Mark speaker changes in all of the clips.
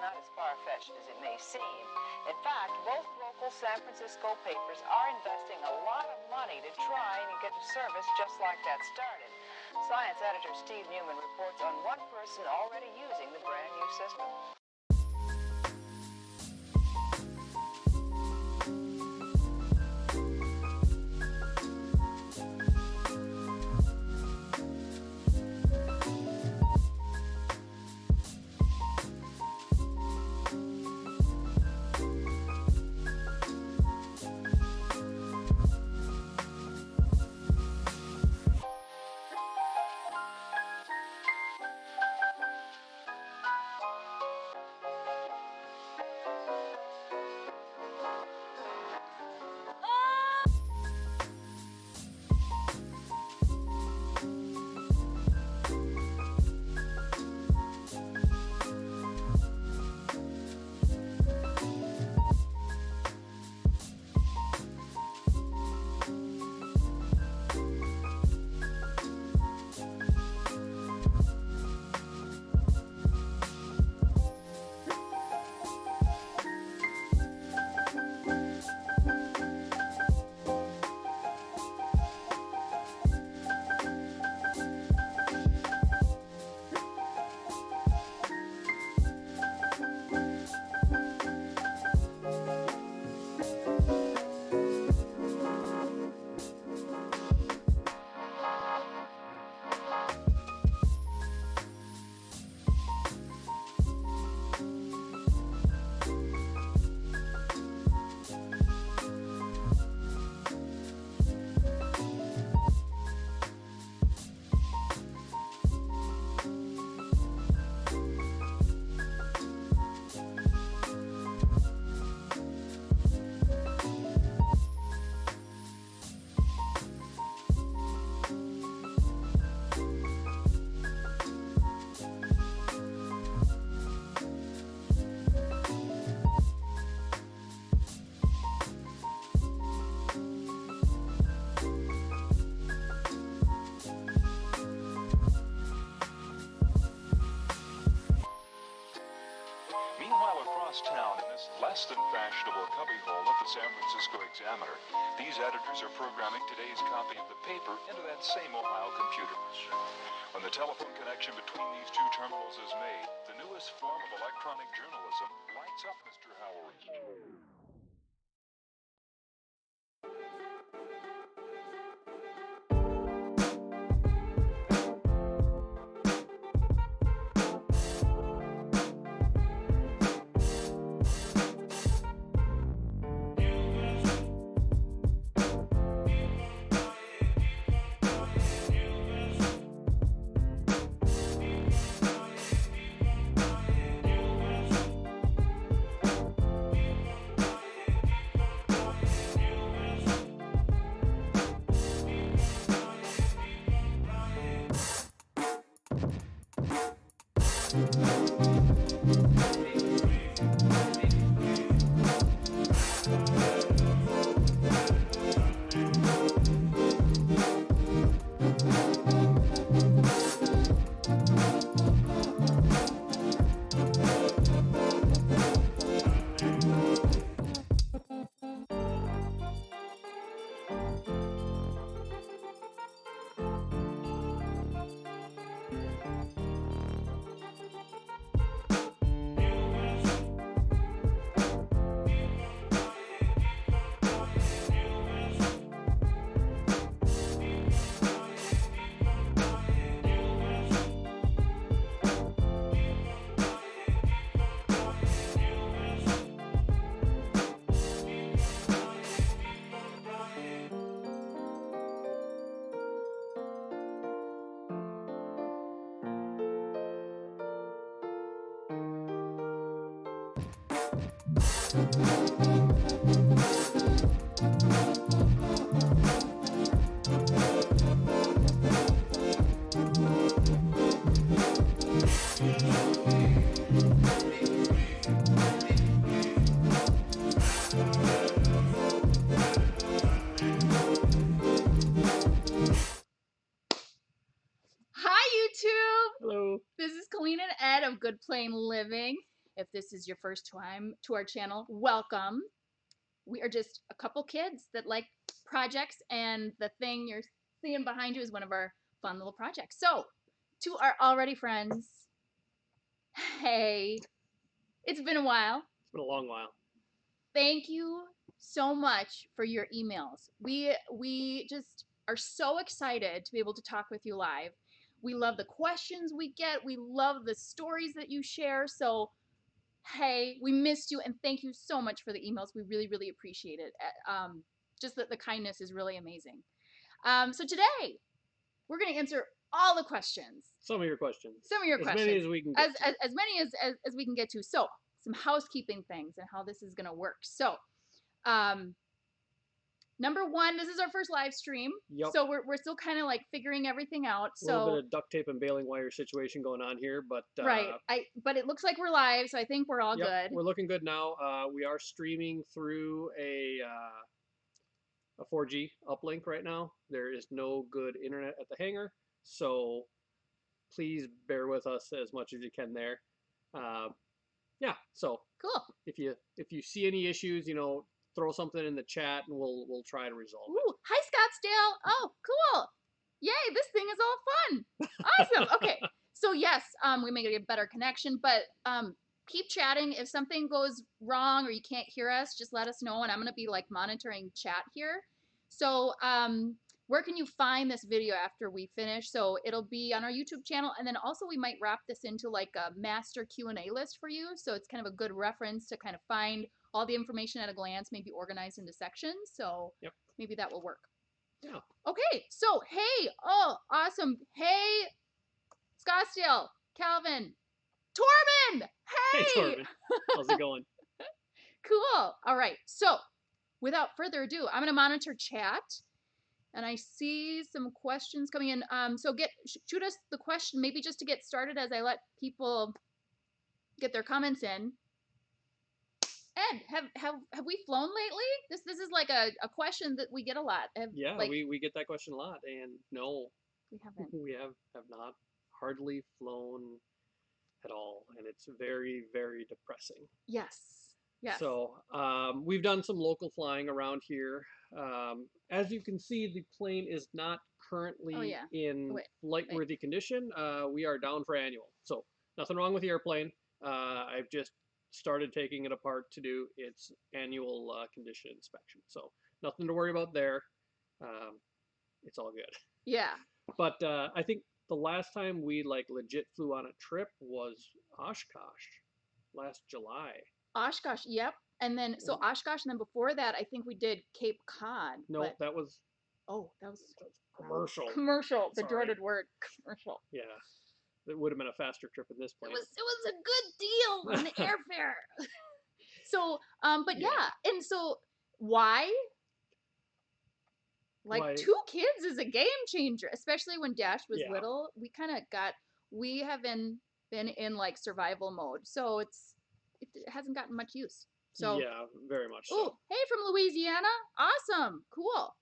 Speaker 1: not as far-fetched as it may seem. In fact, both local San Francisco papers are investing a lot of money to try and get a service just like that started. Science editor Steve Newman reports on one person already using the brand new system.
Speaker 2: Meanwhile, across town in this less than fashionable cubbyhole of the San Francisco Examiner, these editors are programming today's copy of the paper into that same Ohio computer. When the telephone connection between these two terminals is made, the newest form of electronic journalism lights up Mr. Howard.
Speaker 3: Hello. This is Colleen and Ed of Good Plain Living. If this is your first time to our channel, welcome. We are just a couple kids that like projects, and the thing you're seeing behind you is one of our fun little projects. So, to our already friends, hey, it's been a while.
Speaker 4: It's been a long while.
Speaker 3: Thank you so much for your emails. We just are so excited to be able to talk with you live. We love the questions we get. We love the stories that you share. So, hey, we missed you, and thank you so much for the emails. We really, really appreciate it. Just that the kindness is really amazing. So today, we're going to answer all the questions.
Speaker 4: Some of your questions.
Speaker 3: As
Speaker 4: many as we can get to.
Speaker 3: As many as we can get to. So, some housekeeping things and how this is going to work. So, number one, this is our first live stream.
Speaker 4: Yep.
Speaker 3: So we're still kind of like figuring everything out.
Speaker 4: A little bit of duct tape and baling wire situation going on here, but
Speaker 3: right. But it looks like we're live, so I think we're all good.
Speaker 4: We're looking good now. We are streaming through a 4G uplink right now. There is no good internet at the hangar, so please bear with us as much as you can there. Yeah. So
Speaker 3: cool.
Speaker 4: If you see any issues, throw something in the chat and we'll try to resolve it.
Speaker 3: Ooh, hi Scottsdale. Oh, cool. Yay, this thing is all fun. Awesome. Okay. So yes, we may get a better connection, but keep chatting. If something goes wrong or you can't hear us, just let us know, and I'm going to be like monitoring chat here. So where can you find this video after we finish? So it'll be on our YouTube channel, and then also we might wrap this into like a master Q&A list for you. So it's kind of a good reference to kind of find all the information at a glance, maybe organized into sections. So
Speaker 4: yep.
Speaker 3: Maybe that will work.
Speaker 4: Yeah.
Speaker 3: Okay, so hey, oh, awesome. Hey, Scottsdale, Calvin, Torben, hey!
Speaker 4: Hey, Torben. How's it going?
Speaker 3: Cool. All right, so without further ado, I'm going to monitor chat, and I see some questions coming in. So shoot us the question, maybe just to get started as I let people get their comments in. Ed, have we flown lately? This is like a question that we get a lot.
Speaker 4: We get that question a lot, and no,
Speaker 3: we haven't.
Speaker 4: We have not hardly flown at all, and it's very, very depressing.
Speaker 3: Yes. Yes.
Speaker 4: So we've done some local flying around here. As you can see, the plane is not currently in flight-worthy condition. We are down for annual, so nothing wrong with the airplane. I've just started taking it apart to do its annual condition inspection. So nothing to worry about there. It's all good.
Speaker 3: Yeah.
Speaker 4: But I think the last time we like legit flew on a trip was Oshkosh last July.
Speaker 3: Oshkosh, yep. And then so Oshkosh, and then before that, I think we did Cape Cod.
Speaker 4: No, that was.
Speaker 3: Oh, that was
Speaker 4: commercial.
Speaker 3: Commercial. The dreaded word, commercial.
Speaker 4: Yeah. It would have been a faster trip in this plane.
Speaker 3: It was a good deal on the airfare. So, but yeah, and so why? Like why? 2 kids is a game changer, especially when Dash was little. We have been in like survival mode, so it hasn't gotten much use. So
Speaker 4: yeah, very much.
Speaker 3: Oh, hey from Louisiana, awesome, cool.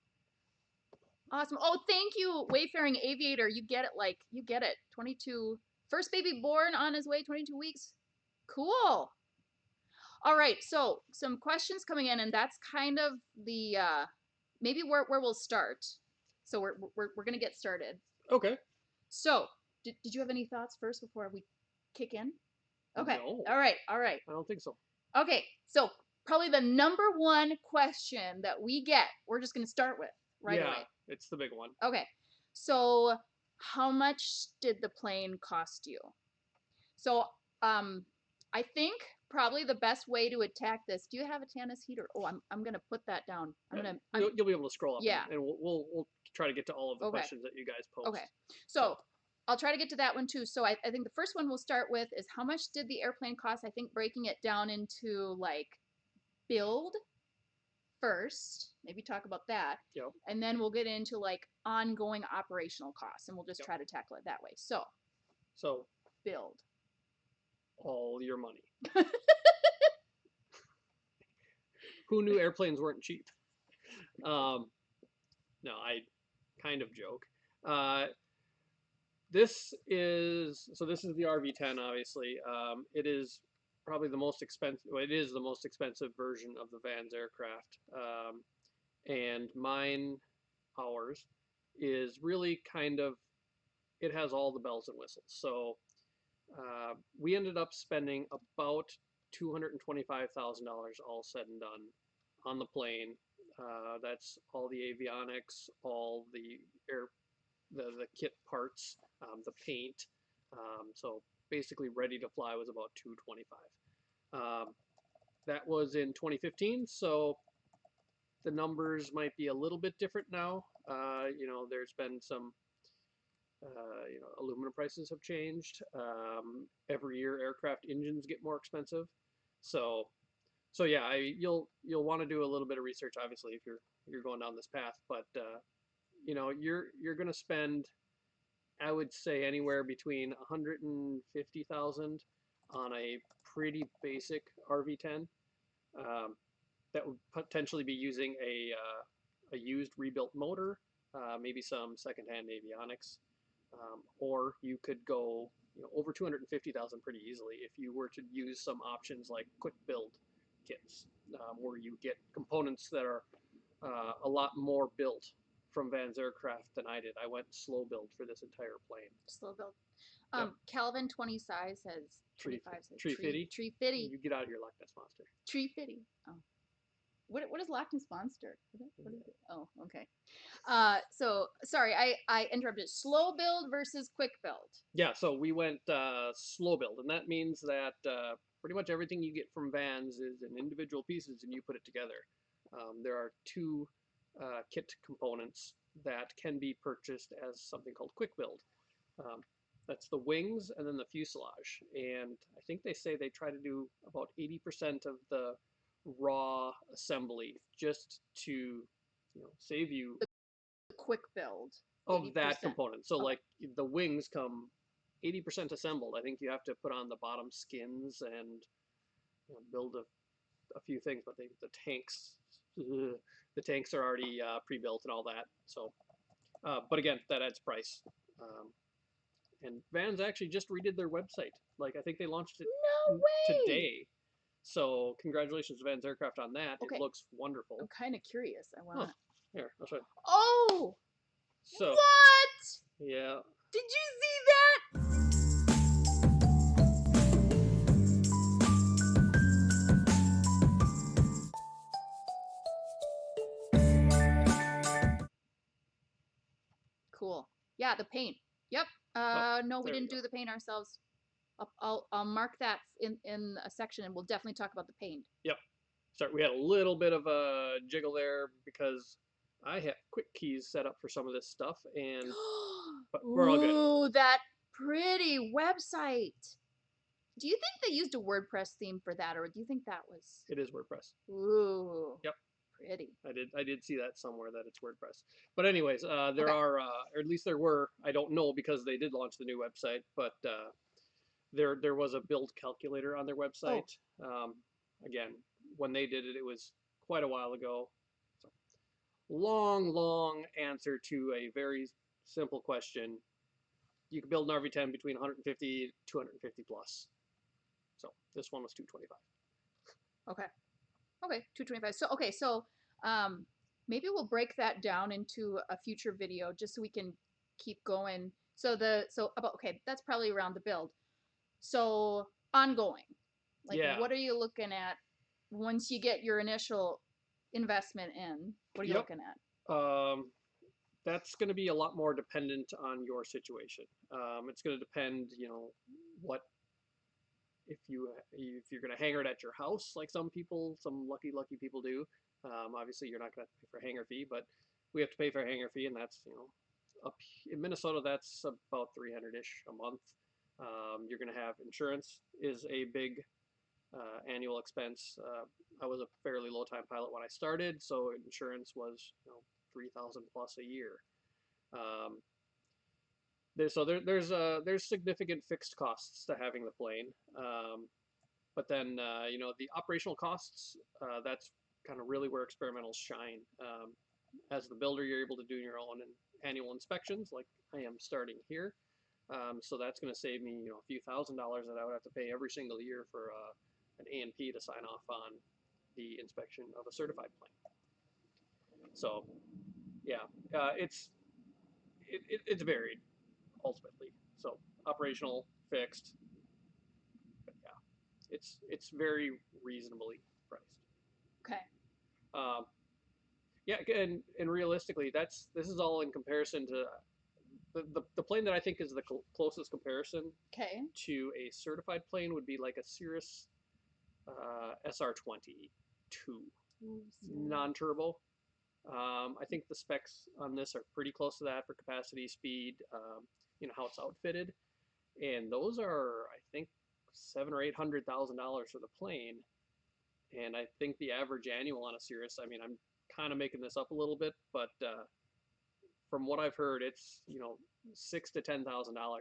Speaker 3: Awesome. Oh, thank you, Wayfaring Aviator. You get it. 22. First baby born on his way, 22 weeks. Cool. All right. So some questions coming in, and that's kind of the maybe where we'll start. So we're gonna get started.
Speaker 4: Okay.
Speaker 3: So did you have any thoughts first before we kick in? Okay.
Speaker 4: No.
Speaker 3: All right.
Speaker 4: I don't think so.
Speaker 3: Okay. So probably the number one question that we get, we're just gonna start with right away.
Speaker 4: It's the big one.
Speaker 3: Okay. So how much did the plane cost you? So I think probably the best way to attack this. Do you have a Tannis heater? Oh, I'm gonna put that down.
Speaker 4: You'll be able to scroll up.
Speaker 3: Yeah.
Speaker 4: And we'll try to get to all of the questions that you guys post.
Speaker 3: Okay. So I'll try to get to that one too. So I think the first one we'll start with is how much did the airplane cost? I think breaking it down into like build first, maybe talk about that.
Speaker 4: Yep.
Speaker 3: And then we'll get into like ongoing operational costs, and we'll just try to tackle it that way. So build.
Speaker 4: All your money. Who knew airplanes weren't cheap? No, I kind of joke. This is the RV-10, obviously. It is probably the most expensive. Well, it is the most expensive version of the Vans aircraft, and ours, is really kind of, it has all the bells and whistles. So we ended up spending about $225,000 all said and done on the plane. That's all the avionics, all the the kit parts, the paint. So basically, ready to fly was about 225. That was in 2015, so the numbers might be a little bit different now. There's been some, aluminum prices have changed. Every year, aircraft engines get more expensive. So, yeah, you'll want to do a little bit of research, obviously, if you're going down this path. But you're going to spend, I would say, anywhere between 150,000 on a pretty basic RV10. That would potentially be using a used rebuilt motor, maybe some secondhand avionics, or you could go over 250,000 pretty easily if you were to use some options like quick build kits, where you get components that are a lot more built from Van's aircraft than I did. I went slow build for this entire plane.
Speaker 3: Slow build.
Speaker 4: Yep.
Speaker 3: Calvin 20 size says 25 says
Speaker 4: tree fitty.
Speaker 3: Tree fitty.
Speaker 4: You get out of your Loch Ness Monster.
Speaker 3: Tree fitty. Oh. What is Loch Ness Monster? What is it? Oh, okay. So sorry, I interrupted. Slow build versus quick build.
Speaker 4: Yeah, so we went slow build, and that means that pretty much everything you get from Vans is in individual pieces, and you put it together. There are two kit components that can be purchased as something called quick build. That's the wings and then the fuselage, and I think they say they try to do about 80% of the raw assembly just to save you
Speaker 3: the quick build
Speaker 4: of 80%. That component. So like the wings come 80% assembled. I think you have to put on the bottom skins and build a few things, but the tanks are already pre-built and all that. So but again, that adds price. And Vans actually just redid their website. Like I think they launched it today. So congratulations to Vans Aircraft on that. Okay. It looks wonderful.
Speaker 3: I'm kind of curious. I want.
Speaker 4: Here, I'll show you.
Speaker 3: Oh.
Speaker 4: So.
Speaker 3: What?
Speaker 4: Yeah.
Speaker 3: Did you see that? Cool. Yeah, the paint. Yep. No, we didn't do the paint ourselves. I'll mark that in a section, and we'll definitely talk about the paint.
Speaker 4: Yep. Sorry, we had a little bit of a jiggle there because I had quick keys set up for some of this stuff, and but we're all good.
Speaker 3: Ooh, that pretty website. Do you think they used a WordPress theme for that, or do you think that was?
Speaker 4: It is WordPress.
Speaker 3: Ooh.
Speaker 4: Yep.
Speaker 3: Pretty.
Speaker 4: I did see that somewhere that it's WordPress. But anyways, there are, or at least there were. I don't know because they did launch the new website, but there was a build calculator on their website. Again, when they did it, it was quite a while ago. So, long answer to a very simple question. You can build an RV10 between 150 to 250 plus. So this one was 225.
Speaker 3: Okay, 225. So maybe we'll break that down into a future video just so we can keep going. That's probably around the build. So ongoing, like what are you looking at once you get your initial investment in? What are you looking at?
Speaker 4: That's going to be a lot more dependent on your situation. It's going to depend, what if you're going to hangar it at your house, like some lucky people do. Obviously, you're not going to pay for a hangar fee, but we have to pay for a hangar fee, and that's up in Minnesota, that's about $300-ish a month. You're going to have insurance is a big annual expense. I was a fairly low time pilot when I started, so insurance was $3,000 plus a year. There's significant fixed costs to having the plane, but then the operational costs, that's kind of really where experimentals shine. As the builder, you're able to do your own annual inspections, like I am starting here. So that's going to save me a few $1,000s that I would have to pay every single year for an A&P to sign off on the inspection of a certified plane. So, yeah, it's varied ultimately. So operational, fixed, but yeah, it's very reasonably priced.
Speaker 3: Okay.
Speaker 4: Yeah, and realistically, this is all in comparison to the plane that I think is the closest comparison to a certified plane would be like a Cirrus SR-22 non-turbo. I think the specs on this are pretty close to that for capacity, speed, how it's outfitted, and those are, I think, $700,000 or $800,000 for the plane. And I think the average annual on a Cirrus, I mean, I'm kind of making this up a little bit, but from what I've heard, it's $6,000 to $10,000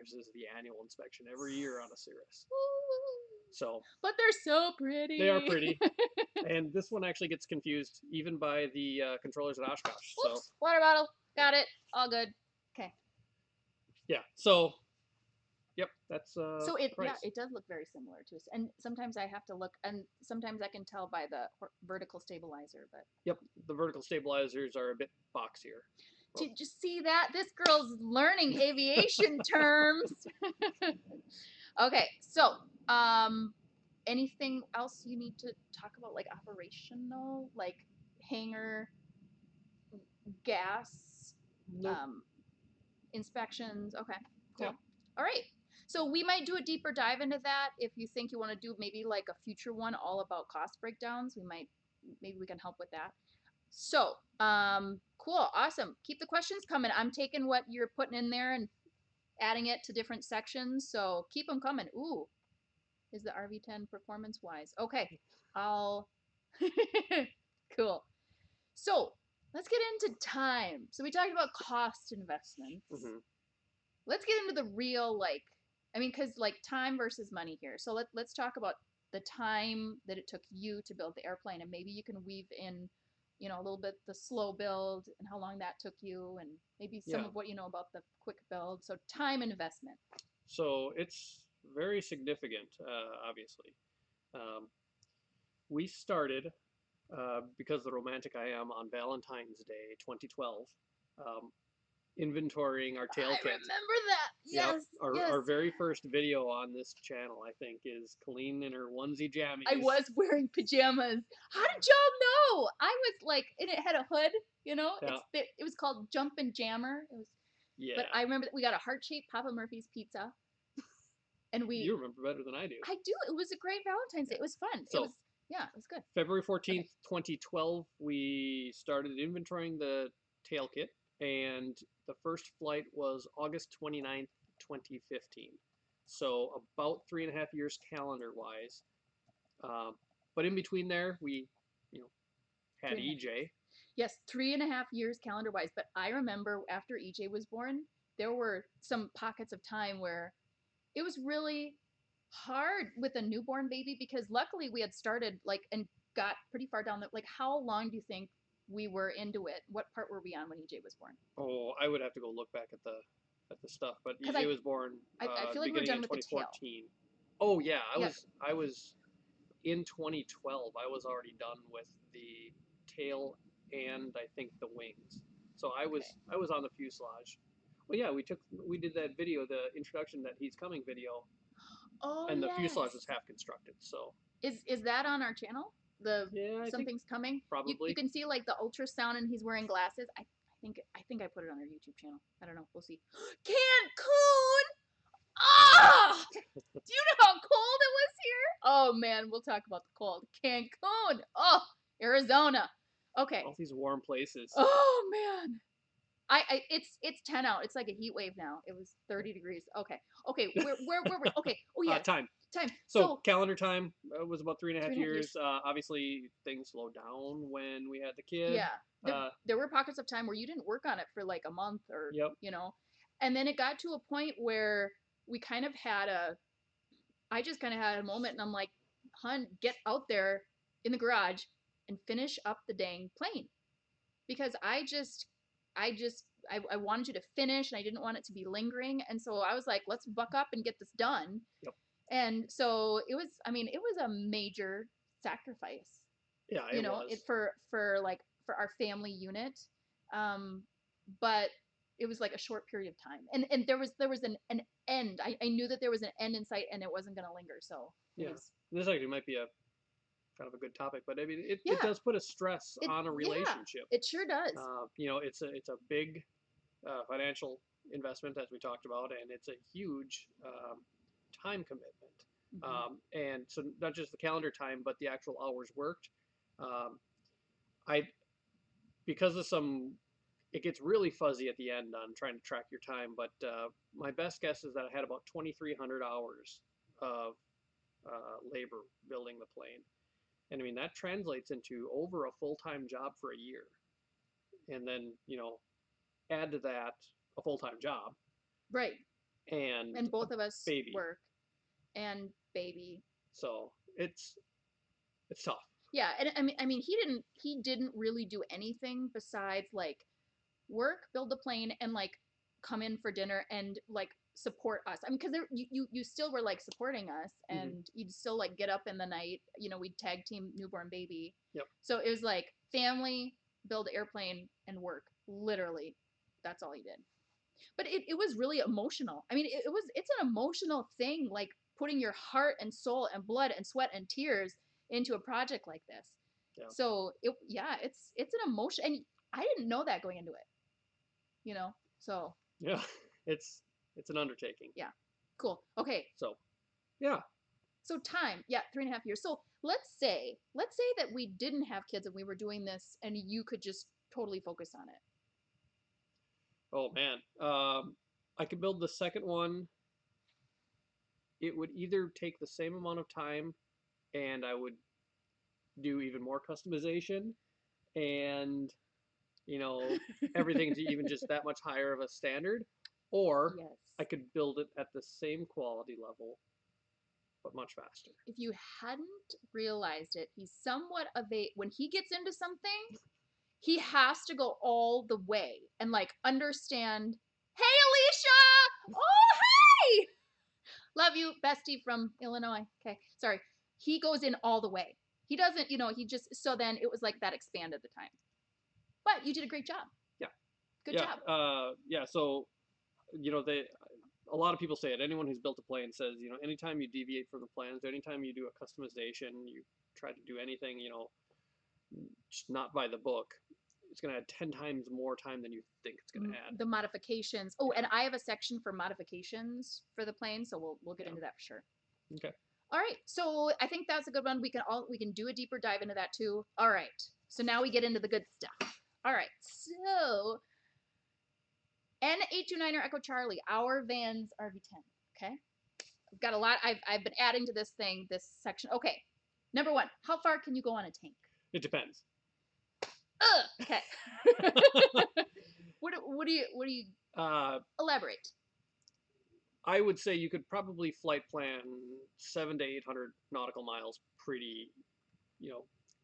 Speaker 4: is the annual inspection every year on a Cirrus. So,
Speaker 3: but they're so pretty.
Speaker 4: They are pretty. And this one actually gets confused even by the controllers at Oshkosh.
Speaker 3: Oops, so water bottle, got it, all good. Okay.
Speaker 4: Yeah. So, yep, that's
Speaker 3: so it
Speaker 4: price.
Speaker 3: Yeah, it does look very similar to us, and sometimes I have to look, and sometimes I can tell by the vertical stabilizer. But
Speaker 4: yep, the vertical stabilizers are a bit boxier.
Speaker 3: Did you see that? This girl's learning aviation terms. Okay, so anything else you need to talk about, like operational, like hangar, gas,
Speaker 4: nope.
Speaker 3: Inspections? Okay, cool.
Speaker 4: Yep.
Speaker 3: All right. So we might do a deeper dive into that. If you think you want to do maybe like a future one all about cost breakdowns, maybe we can help with that. So, cool, awesome. Keep the questions coming. I'm taking what you're putting in there and adding it to different sections, so keep them coming. Ooh, is the RV10 performance-wise? Okay, I'll... Cool. So, let's get into time. So we talked about cost investments.
Speaker 4: Mm-hmm.
Speaker 3: Let's get into the real, because time versus money here. So let's talk about the time that it took you to build the airplane, and maybe you can weave in a little bit the slow build and how long that took you, and maybe some of what you know about the quick build. So time investment.
Speaker 4: So it's very significant, obviously. We started, because the romantic I am, on Valentine's Day 2012, inventorying our tail kit.
Speaker 3: I remember that. Yes.
Speaker 4: Yep. Our very first video on this channel, I think, is Colleen in her onesie jammies.
Speaker 3: I was wearing pajamas. How did y'all know? I was like, and it had a hood,
Speaker 4: Yeah.
Speaker 3: It was called Jumpin' Jammer. It was.
Speaker 4: Yeah.
Speaker 3: But I remember that we got a heart-shaped Papa Murphy's pizza. And
Speaker 4: you remember better than I do.
Speaker 3: I do. It was a great Valentine's Day. It was fun.
Speaker 4: So,
Speaker 3: it was good.
Speaker 4: February 14th, 2012, we started inventorying the tail kit, and the first flight was August 29th, 2015. So about 3.5 years calendar-wise. But in between there, we, had EJ.
Speaker 3: Yes, 3.5 years calendar-wise. But I remember after EJ was born, there were some pockets of time where it was really hard with a newborn baby, because luckily we had started and got pretty far down how long do you think we were into it? What part were we on when EJ was born?
Speaker 4: Oh, I would have to go look back at the stuff, but EJ was born
Speaker 3: I feel like we were done with
Speaker 4: 2014.
Speaker 3: The tail.
Speaker 4: Oh yeah, I was in 2012. I was already done with the tail and I think the wings. So I was on the fuselage. Well, yeah, we did that video, the introduction that he's coming video.
Speaker 3: Oh,
Speaker 4: and the fuselage was half constructed. So
Speaker 3: is that on our channel? Something's coming.
Speaker 4: Probably.
Speaker 3: You can see the ultrasound, and he's wearing glasses. I think I put it on our YouTube channel. I don't know. We'll see. Cancun. Ah! Do you know how cold it was here? Oh man, we'll talk about the cold. Cancun. Oh, Arizona. Okay.
Speaker 4: All these warm places.
Speaker 3: Oh man. It's 10 out. It's like a heat wave now. It was 30 degrees. Okay. Where were we? Okay. Oh yeah.
Speaker 4: Time. So calendar time was about 3.5 years. Obviously, things slowed down when we had the kid.
Speaker 3: Yeah. There were pockets of time where you didn't work on it for like a month or and then it got to a point where we kind of had I just kind of had a moment, and I'm like, "Hun, get out there in the garage and finish up the dang plane," because I wanted you to finish, and I didn't want it to be lingering. And so I was like, let's buck up and get this done.
Speaker 4: Yep.
Speaker 3: And so it was, I mean, it was a major sacrifice.
Speaker 4: Yeah, it was.
Speaker 3: For our family unit. But it was like a short period of time. And there was an end. I knew that there was an end in sight and it wasn't going to linger. So
Speaker 4: this actually might be a kind of a good topic, but I mean, it does put a stress on a relationship.
Speaker 3: It sure does.
Speaker 4: It's a big financial investment, as we talked about, and it's a huge time commitment. And so not just the calendar time, but the actual hours worked. Because of it gets really fuzzy at the end on trying to track your time, but my best guess is that I had about 2,300 hours of labor building the plane. And I mean, that translates into over a full-time job for a year. And then, add to that a full-time job.
Speaker 3: Right.
Speaker 4: And
Speaker 3: both of us work and baby.
Speaker 4: So it's tough.
Speaker 3: Yeah, and I mean he didn't really do anything besides like work, build the plane, and like come in for dinner and like support us. I mean, because you still were like supporting us, and you'd still like get up in the night. We'd tag team newborn baby.
Speaker 4: Yep.
Speaker 3: So it was like family, build airplane, and work. Literally, that's all he did. But it was really emotional. I mean, it's an emotional thing, like putting your heart and soul and blood and sweat and tears into a project like this. Yeah. So it's an emotion, and I didn't know that going into it. So
Speaker 4: yeah, it's an undertaking.
Speaker 3: Yeah, cool. Okay.
Speaker 4: So, yeah.
Speaker 3: So time, 3.5 years. So let's say that we didn't have kids and we were doing this, and you could just totally focus on it.
Speaker 4: Oh man, I could build the second one. It would either take the same amount of time, and I would do even more customization, and everything to even just that much higher of a standard, or I could build it at the same quality level, but much faster.
Speaker 3: If you hadn't realized it, he's somewhat of when he gets into something, he has to go all the way and like understand. Hey, Alicia! Oh, hey! Love you, bestie from Illinois. Okay, sorry. He goes in all the way. He doesn't, he just, so then it was like that expanded the time. But you did a great job.
Speaker 4: Yeah.
Speaker 3: Good job.
Speaker 4: So, a lot of people say it. Anyone who's built a plane says, anytime you deviate from the plans, anytime you do a customization, you try to do anything, just not by the book, it's going to add 10 times more time than you think it's going to add.
Speaker 3: The modifications. Oh, and I have a section for modifications for the plane, so we'll get into that for sure.
Speaker 4: Okay.
Speaker 3: All right. So I think that's a good one. We can do a deeper dive into that too. All right. So now we get into the good stuff. All right. So N829er Echo Charlie, our Vans RV10. Okay. I've got a lot. I've been adding to this section. Okay. Number 1, how far can you go on a tank?
Speaker 4: It depends.
Speaker 3: Okay. What do you elaborate?
Speaker 4: I would say you could probably flight plan 700 to 800 nautical miles pretty,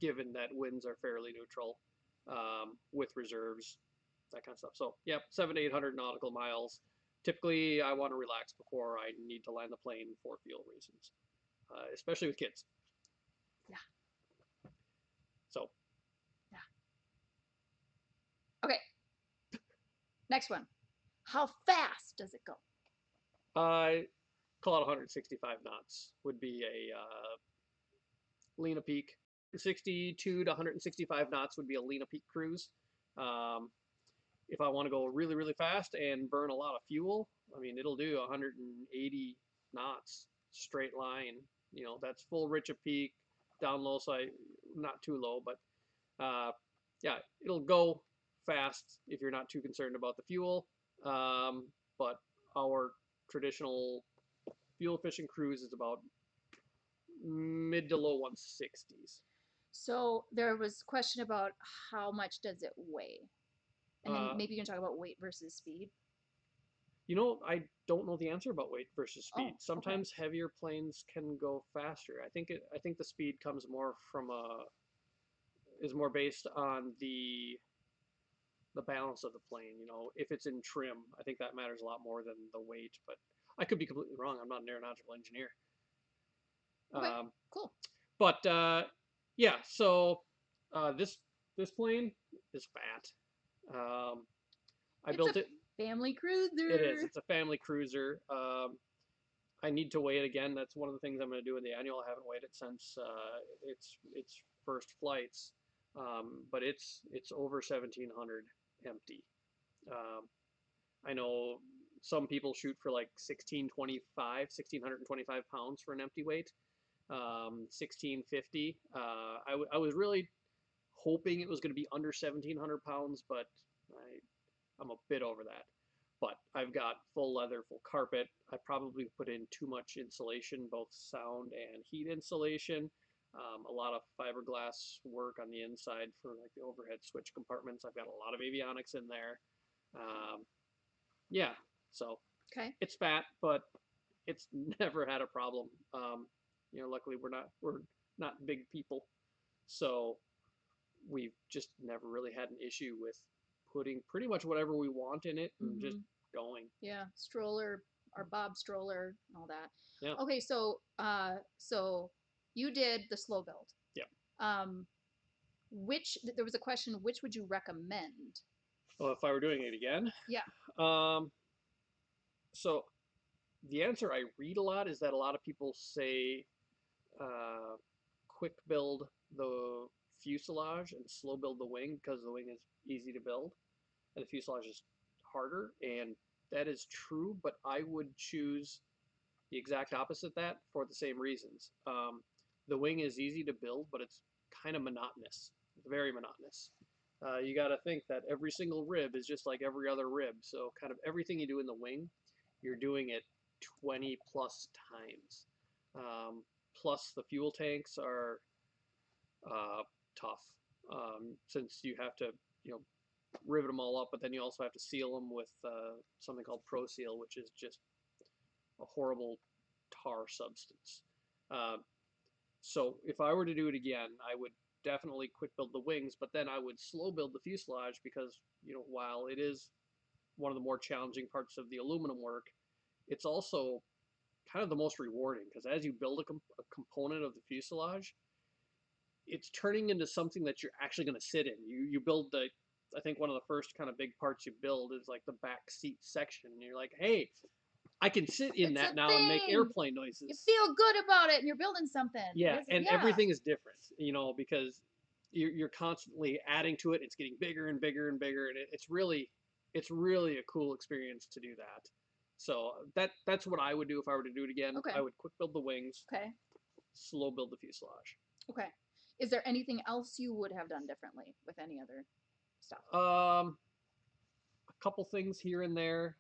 Speaker 4: given that winds are fairly neutral, with reserves, that kind of stuff. So, 700 to 800 nautical miles. Typically, I want to relax before I need to land the plane for fuel reasons, especially with kids.
Speaker 3: Yeah.
Speaker 4: So.
Speaker 3: Yeah. Okay. Next one. How fast does it go?
Speaker 4: Call it 165 knots would be a Lena Peak. 62 to 165 knots would be a Lena Peak cruise. If I want to go really, really fast and burn a lot of fuel, I mean, it'll do 180 knots straight line. That's full Richa Peak, down low, so not too low, but it'll go fast if you're not too concerned about the fuel. But our traditional fuel efficient cruise is about mid to low 160s.
Speaker 3: So there was a question about how much does it weigh? And then maybe you can talk about weight versus speed.
Speaker 4: I don't know the answer about weight versus speed. Sometimes heavier planes can go faster. I think the speed comes more is more based on the balance of the plane. If it's in trim, I think that matters a lot more than the weight, but I could be completely wrong. I'm not an aeronautical engineer.
Speaker 3: Okay. Cool.
Speaker 4: But yeah, so this plane is fat. I built it.
Speaker 3: Family cruiser.
Speaker 4: It is. It's a family cruiser. I need to weigh it again. That's one of the things I'm going to do in the annual. I haven't weighed it since its first flights, but it's over 1,700 empty. I know some people shoot for like 1,625 pounds for an empty weight. 1,650. I was really hoping it was going to be under 1,700 pounds, but I'm a bit over that. But I've got full leather, full carpet. I probably put in too much insulation, both sound and heat insulation. A lot of fiberglass work on the inside for like the overhead switch compartments. I've got a lot of avionics in there. Yeah, so it's fat, but it's never had a problem. Luckily we're not big people, so we've just never really had an issue with putting pretty much whatever we want in it and just going.
Speaker 3: Yeah, stroller, our Bob stroller, and all that.
Speaker 4: Yeah.
Speaker 3: Okay, so you did the slow build.
Speaker 4: Yeah.
Speaker 3: There was a question, which would you recommend?
Speaker 4: Well, if I were doing it again?
Speaker 3: Yeah.
Speaker 4: So the answer I read a lot is that a lot of people say quick build the fuselage and slow build the wing because the wing is easy to build and the fuselage is harder, and that is true, but I would choose the exact opposite of that for the same reasons. The wing is easy to build, but it's kind of monotonous. It's very monotonous. You got to think that every single rib is just like every other rib, so kind of everything you do in the wing, you're doing it 20 plus times. Plus the fuel tanks are tough, since you have to, rivet them all up, but then you also have to seal them with something called Pro Seal, which is just a horrible tar substance. So if I were to do it again, I would definitely quick build the wings, but then I would slow build the fuselage because, while it is one of the more challenging parts of the aluminum work, it's also kind of the most rewarding because as you build a component of the fuselage, it's turning into something that you're actually going to sit in. You build I think one of the first kind of big parts you build is like the back seat section, and you're like, hey, I can sit in that now and make airplane noises.
Speaker 3: You feel good about it, and you're building something.
Speaker 4: Yeah, and everything is different, because you're constantly adding to it. It's getting bigger and bigger and bigger, and it's really a cool experience to do that. So that's what I would do if I were to do it again.
Speaker 3: Okay.
Speaker 4: I would quick build the wings.
Speaker 3: Okay.
Speaker 4: Slow build the fuselage.
Speaker 3: Okay. Is there anything else you would have done differently with any other stuff?
Speaker 4: A couple things here and there.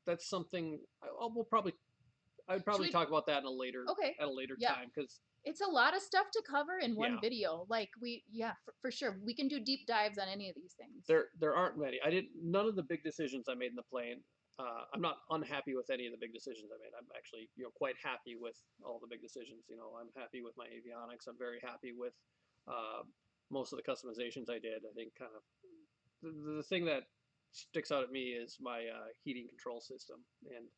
Speaker 4: That's something I'd probably talk about that at a later time, because
Speaker 3: it's a lot of stuff to cover in one video. Like for sure we can do deep dives on any of these things.
Speaker 4: There aren't many. None of the big decisions I made in the plane. I'm not unhappy with any of the big decisions I made. I'm actually, quite happy with all the big decisions. I'm happy with my avionics. I'm very happy with most of the customizations I did. I think kind of the thing that sticks out at me is my heating control system, and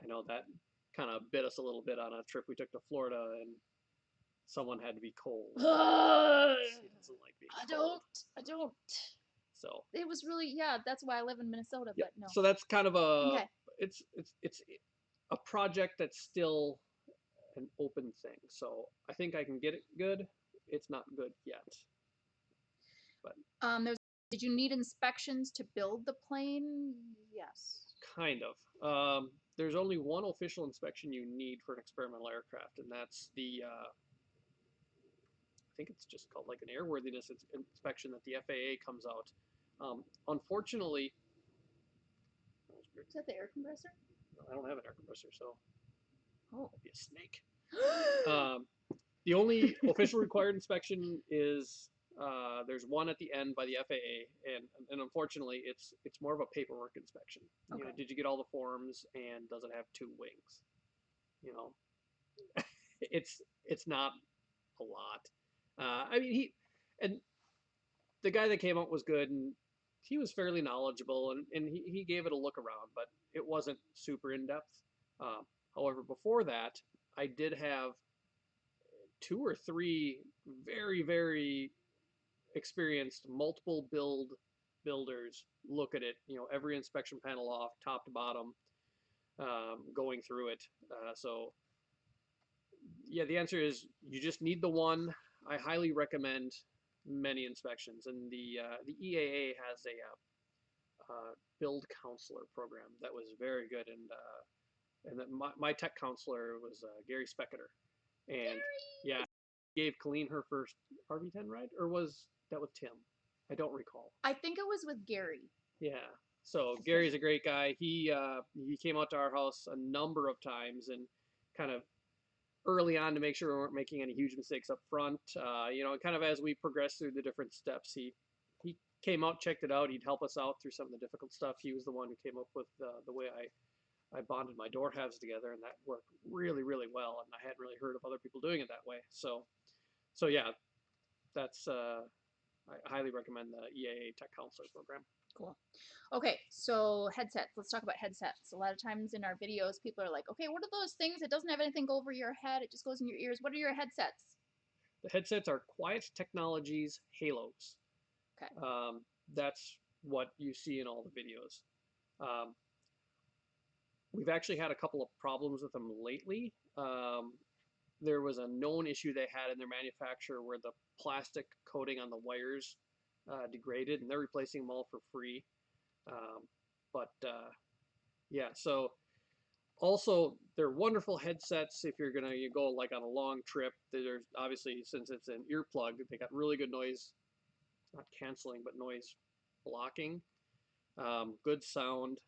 Speaker 4: I know that kind of bit us a little bit on a trip we took to Florida, and someone had to be cold. She doesn't like being cold.
Speaker 3: I don't.
Speaker 4: So
Speaker 3: it was really that's why I live in Minnesota.
Speaker 4: Yeah.
Speaker 3: But no.
Speaker 4: So that's kind of it's a project that's still an open thing. So I think I can get it good. It's not good yet. But
Speaker 3: did you need inspections to build the plane? Yes.
Speaker 4: Kind of. There's only one official inspection you need for an experimental aircraft, and that's the I think it's just called like an airworthiness inspection that the FAA comes out. Unfortunately,
Speaker 3: is that the air compressor?
Speaker 4: I don't have an air compressor, so
Speaker 3: it'd
Speaker 4: be a snake. The only official required inspection is there's one at the end by the FAA, and unfortunately, it's more of a paperwork inspection.
Speaker 3: Okay.
Speaker 4: Did you get all the forms, and does it have 2 wings? It's not a lot. I mean, the guy that came up was good, and he was fairly knowledgeable, and he gave it a look around, but it wasn't super in-depth. However, before that, I did have 2 or 3 very, very experienced multiple builders look at it, every inspection panel off, top to bottom, going through it. So yeah, the answer is you just need the one. I highly recommend many inspections, and the EAA has a build counselor program that was very good, and that my tech counselor was Gary Specketer, and yeah, gave Colleen her first RV10 ride, or was that with Tim? I don't recall.
Speaker 3: I think it was with Gary.
Speaker 4: Yeah. So Gary's a great guy. He came out to our house a number of times and kind of early on to make sure we weren't making any huge mistakes up front. Kind of as we progressed through the different steps, he came out, checked it out. He'd help us out through some of the difficult stuff. He was the one who came up with the way I bonded my door halves together, and that worked really, really well. And I hadn't really heard of other people doing it that way. So yeah, that's I highly recommend the EAA Tech Counselor program.
Speaker 3: Cool. Okay, so headsets. Let's talk about headsets. A lot of times in our videos, people are like, okay, what are those things? It doesn't have anything go over your head. It just goes in your ears. What are your headsets?
Speaker 4: The headsets are Quiet Technologies Halos.
Speaker 3: Okay.
Speaker 4: That's what you see in all the videos. We've actually had a couple of problems with them lately. There was a known issue they had in their manufacture where the plastic coating on the wires degraded, and they're replacing them all for free. Yeah, so also they're wonderful headsets if you're gonna go like on a long trip. There's obviously, since it's an earplug, they got really good noise, not canceling, but noise blocking, good sound,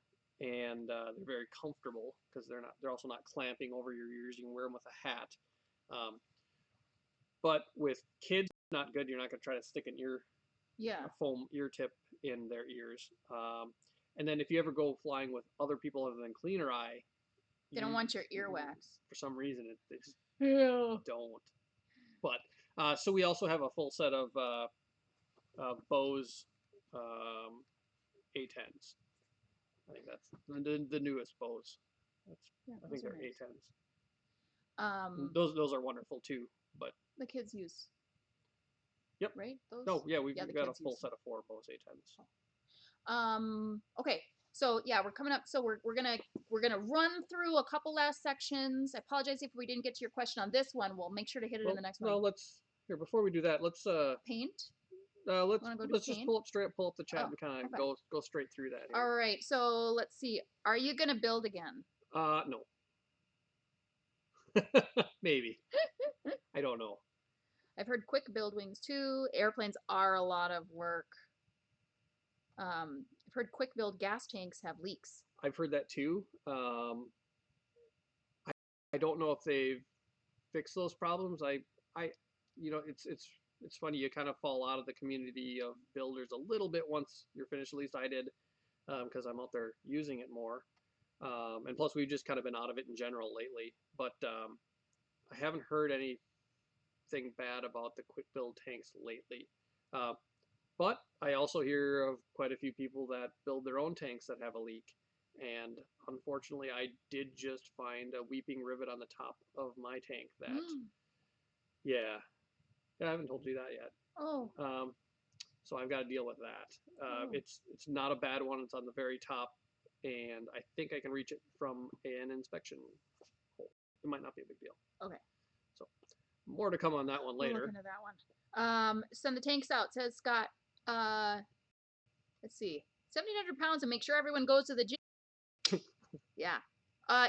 Speaker 4: and they're very comfortable because they're also not clamping over your ears. You can wear them with a hat. But with kids, not good. You're not going to try to stick a foam ear tip in their ears. And then if you ever go flying with other people other than Clean or I,
Speaker 3: they don't want your earwax.
Speaker 4: For some reason, they just don't. But so we also have a full set of Bose A10s. I think that's the newest Bose. I think they're nice. A10s. Those are wonderful too. But
Speaker 3: the kids use.
Speaker 4: Yep.
Speaker 3: Right?
Speaker 4: Those? No, yeah, we've got a full set of 4 Bose A10s.
Speaker 3: Okay. So yeah, we're coming up. So we're gonna run through a couple last sections. I apologize if we didn't get to your question on this one. We'll make sure to hit it in the next one.
Speaker 4: No, before we do that, let's
Speaker 3: paint.
Speaker 4: Let's just pull up the chat and kind of go straight through that.
Speaker 3: Here. All right. So let's see. Are you gonna build again?
Speaker 4: No. Maybe. I don't know.
Speaker 3: I've heard quick build wings too. Airplanes are a lot of work. I've heard quick build gas tanks have leaks.
Speaker 4: I've heard that too. I don't know if they've fixed those problems. It's funny, you kind of fall out of the community of builders a little bit once you're finished. At least I did, because I'm out there using it more. And plus, we've just kind of been out of it in general lately. But I haven't heard anything bad about the quick build tanks lately. But I also hear of quite a few people that build their own tanks that have a leak. And unfortunately, I did just find a weeping rivet on the top of my tank that, yeah, I haven't told you that yet.
Speaker 3: Oh.
Speaker 4: So I've got to deal with that. It's not a bad one. It's on the very top, and I think I can reach it from an inspection hole. It might not be a big deal.
Speaker 3: Okay.
Speaker 4: So more to come on that one later.
Speaker 3: We'll look into that one. Send the tanks out, says Scott. Let's see, 1,700 pounds, and make sure everyone goes to the gym. Yeah.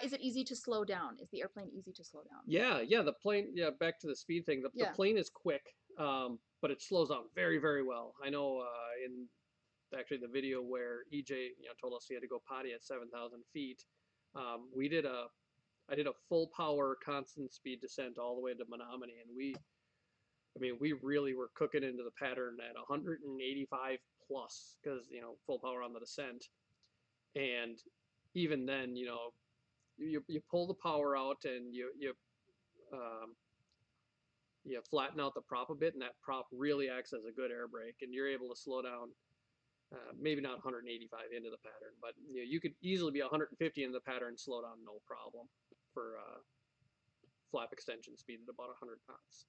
Speaker 3: Is it easy to slow down? Is the airplane easy to slow down?
Speaker 4: Yeah. The plane. Yeah. Back to the speed thing. The plane is quick, but it slows down very, very well. I know in actually the video where EJ told us he had to go potty at 7,000 feet. I did a full power constant speed descent all the way to Menominee, and we really were cooking into the pattern at 185 plus because full power on the descent, and even then you pull the power out and you flatten out the prop a bit, and that prop really acts as a good air brake, and you're able to slow down. Maybe not 185 into the pattern, but you could easily be 150 into the pattern, slow down no problem flap extension speed at about 100 knots.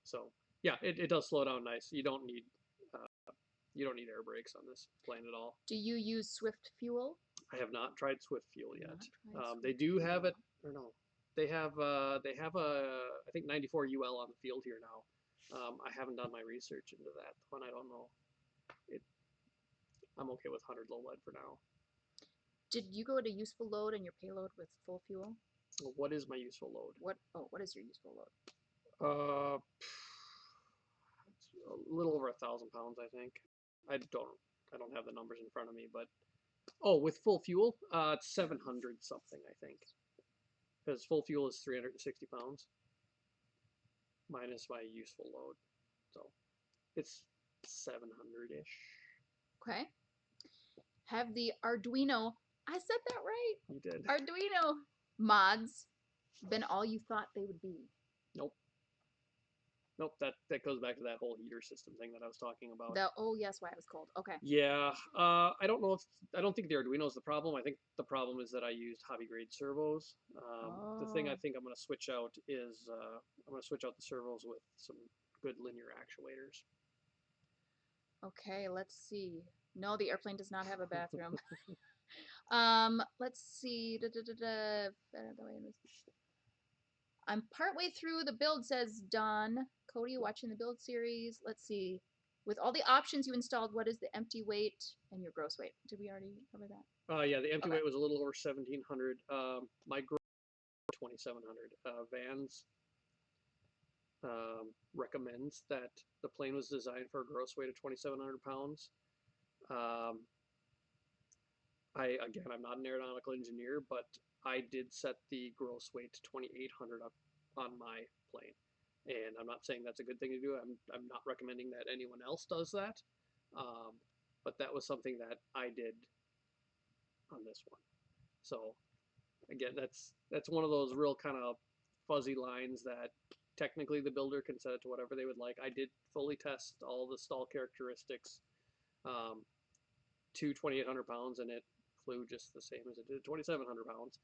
Speaker 4: So yeah, it does slow down nice. You don't need air brakes on this plane at all.
Speaker 3: Do you use Swift fuel?
Speaker 4: I have not tried Swift fuel yet. They do have it, or no? They have a I think 94 UL on the field here now. I haven't done my research into that one. I don't know. I'm okay with 100 low lead for now.
Speaker 3: Did you go to useful load and your payload with full fuel?
Speaker 4: What is my useful load?
Speaker 3: What is your useful load?
Speaker 4: It's a little over 1,000 pounds, I think. I don't have the numbers in front of me, but with full fuel, it's 700 something, I think. Because full fuel is 360 pounds minus my useful load, so it's 700-ish.
Speaker 3: Okay. Have the Arduino, I said that right?
Speaker 4: You did.
Speaker 3: Arduino mods been all you thought they would be?
Speaker 4: Nope. That goes back to that whole heater system thing that I was talking about.
Speaker 3: Yes, why it was cold. Okay.
Speaker 4: Yeah. I don't think the Arduino is the problem. I think the problem is that I used hobby grade servos. The thing I think I'm going to switch out is I'm going to switch out the servos with some good linear actuators.
Speaker 3: Okay, let's see. No, the airplane does not have a bathroom. Let's see. I'm partway through the build, says Don. Cody, watching the build series. Let's see. With all the options you installed, what is the empty weight and your gross weight? Did we already cover that?
Speaker 4: Yeah, the empty weight was a little over 1,700. My gross 2,700. Vans recommends that the plane was designed for a gross weight of 2,700 pounds. I'm not an aeronautical engineer, but I did set the gross weight to 2,800 up on my plane. And I'm not saying that's a good thing to do. I'm not recommending that anyone else does that. But that was something that I did on this one. So again, that's one of those real kind of fuzzy lines that technically the builder can set it to whatever they would like. I did fully test all the stall characteristics to 2,800 pounds, and it flew just the same as it did 2,700 pounds.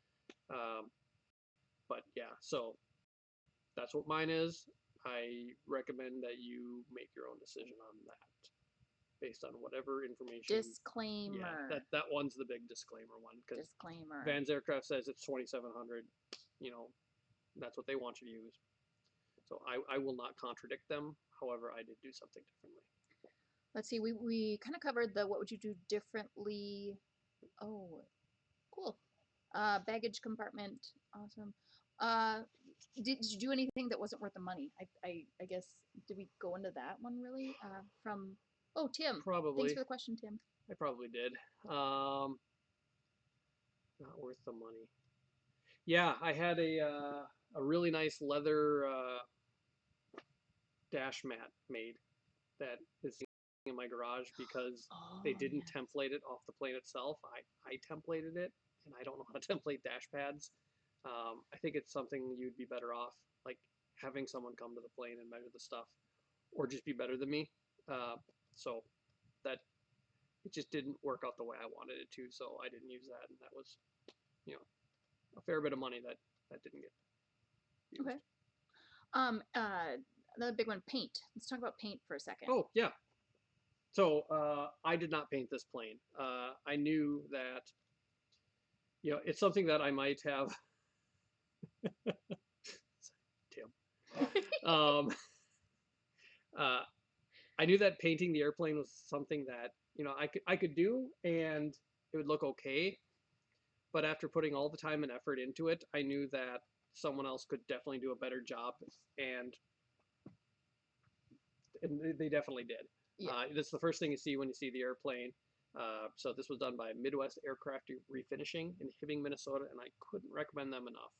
Speaker 4: But yeah, so that's what mine is. I recommend that you make your own decision on that based on whatever information.
Speaker 3: Disclaimer.
Speaker 4: Yeah, that one's the big disclaimer one, because
Speaker 3: disclaimer.
Speaker 4: Van's Aircraft says it's 2,700. That's what they want you to use. So I will not contradict them. However, I did do something differently.
Speaker 3: Let's see. We kind of covered the what would you do differently. Oh, cool. Baggage compartment. Awesome. Did you do anything that wasn't worth the money? I guess, did we go into that one really? Tim.
Speaker 4: Probably.
Speaker 3: Thanks for the question, Tim.
Speaker 4: I probably did. Not worth the money. Yeah, I had a really nice leather dash mat made that is in my garage because they didn't template it off the plane itself. I templated it, and I don't know how to template dash pads. I think it's something you'd be better off, like having someone come to the plane and measure the stuff, or just be better than me. So that it just didn't work out the way I wanted it to, so I didn't use that, and that was, a fair bit of money that didn't get used.
Speaker 3: Okay. Another big one, paint. Let's talk about paint for a second.
Speaker 4: Oh, yeah. So I did not paint this plane. I knew that, it's something that I might have. Tim. I knew that painting the airplane was something that I could do, and it would look okay. But after putting all the time and effort into it, I knew that someone else could definitely do a better job, and they definitely did.
Speaker 3: Yeah.
Speaker 4: That's the first thing you see when you see the airplane. So this was done by Midwest Aircraft Refinishing in Hibbing, Minnesota, and I couldn't recommend them enough.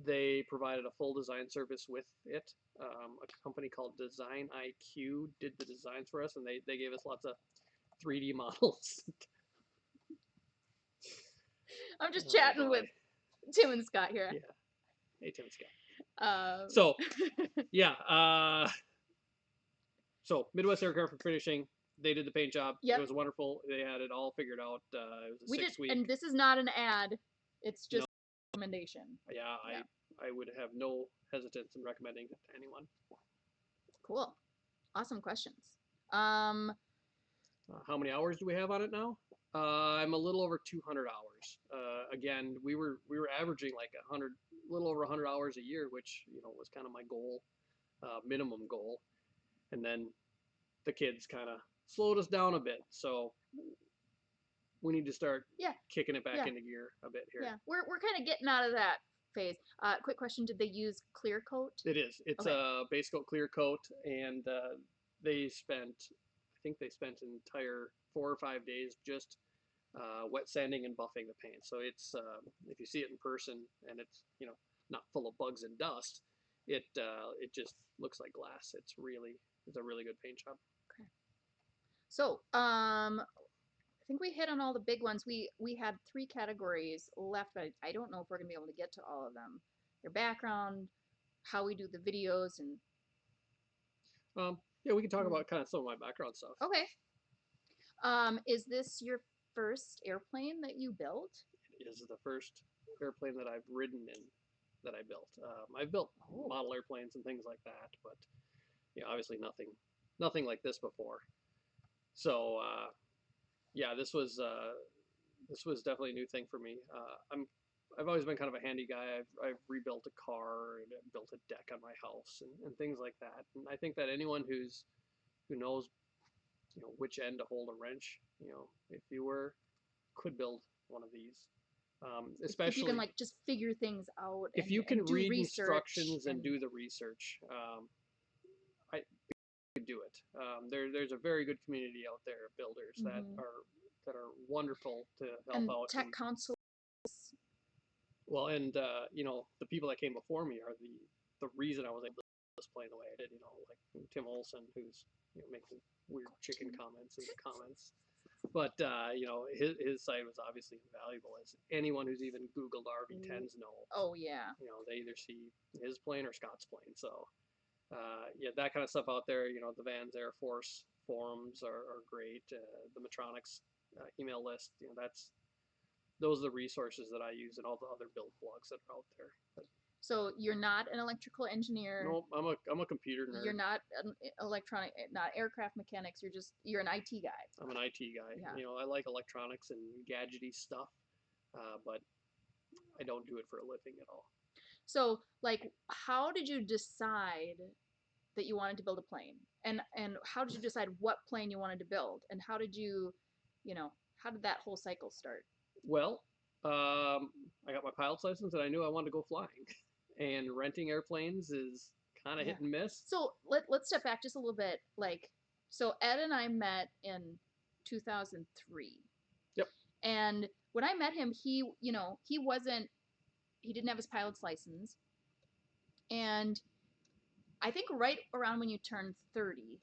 Speaker 4: They provided a full design service with it. A company called Design IQ did the designs for us, and they gave us lots of 3D models.
Speaker 3: I'm just chatting with Tim and Scott here.
Speaker 4: Yeah. Hey, Tim and Scott. So, yeah. So Midwest Aircraft Refinishing, they did the paint job. Yep. It was wonderful. They had it all figured out. It was a 6-week.
Speaker 3: And this is not an ad. It's just a recommendation.
Speaker 4: Yeah, I would have no hesitance in recommending it to anyone.
Speaker 3: Cool. Awesome questions.
Speaker 4: How many hours do we have on it now? I'm a little over 200 hours. Again, we were averaging like a little over 100 hours a year, which was kind of my goal, minimum goal. And then the kids kind of slowed us down a bit, so we need to start kicking it back into gear a bit here.
Speaker 3: Yeah, we're kind of getting out of that phase. Quick question: did they use clear coat?
Speaker 4: It is. It's a base coat clear coat, and I think they spent an entire 4 or 5 days just wet sanding and buffing the paint. So it's if you see it in person and it's not full of bugs and dust, it just looks like glass. It's a really good paint job.
Speaker 3: Okay. So I think we hit on all the big ones. We had 3 categories left, but I don't know if we're gonna be able to get to all of them. Their background, how we do the videos, and
Speaker 4: yeah, we can talk about kind of some of my background stuff.
Speaker 3: Okay. Is this your first airplane that you built?
Speaker 4: It is the first airplane that I've ridden in that I built. I've built model airplanes and things like that, but obviously nothing like this before. So yeah, this was definitely a new thing for me. I've always been kind of a handy guy. I've rebuilt a car and built a deck on my house and things like that. And I think that anyone who knows which end to hold a wrench, if you could build one of these. Especially
Speaker 3: if you can like just figure things out.
Speaker 4: If you can read instructions and do the research, I could do it. There's a very good community out there of builders that are wonderful to help
Speaker 3: and
Speaker 4: out.
Speaker 3: Tech council.
Speaker 4: Well, and the people that came before me are the reason I was able to do this plane the way I did. Like Tim Olson, who's making weird chicken comments in the comments. But his site was obviously invaluable, as anyone who's even Googled RV10s know.
Speaker 3: Oh yeah.
Speaker 4: They either see his plane or Scott's plane. So yeah, that kind of stuff out there. The Vans Air Force forums are great. The Metronics email list. Those are the resources that I use, and all the other build blogs that are out there. But,
Speaker 3: so you're not an electrical engineer.
Speaker 4: No, I'm a computer nerd.
Speaker 3: You're not an not aircraft mechanics. You're an IT guy.
Speaker 4: I'm an IT guy. Yeah. I like electronics and gadgety stuff, but I don't do it for a living at all. So,
Speaker 3: like, how did you decide that you wanted to build a plane, and how did you decide what plane you wanted to build, and how did you, how did that whole cycle start?
Speaker 4: Well, I got my pilot's license, and I knew I wanted to go flying. And renting airplanes is kind of hit and miss.
Speaker 3: So let's step back just a little bit. So Ed and I met in 2003.
Speaker 4: Yep.
Speaker 3: And when I met him, he didn't have his pilot's license. And I think right around when you turned 30,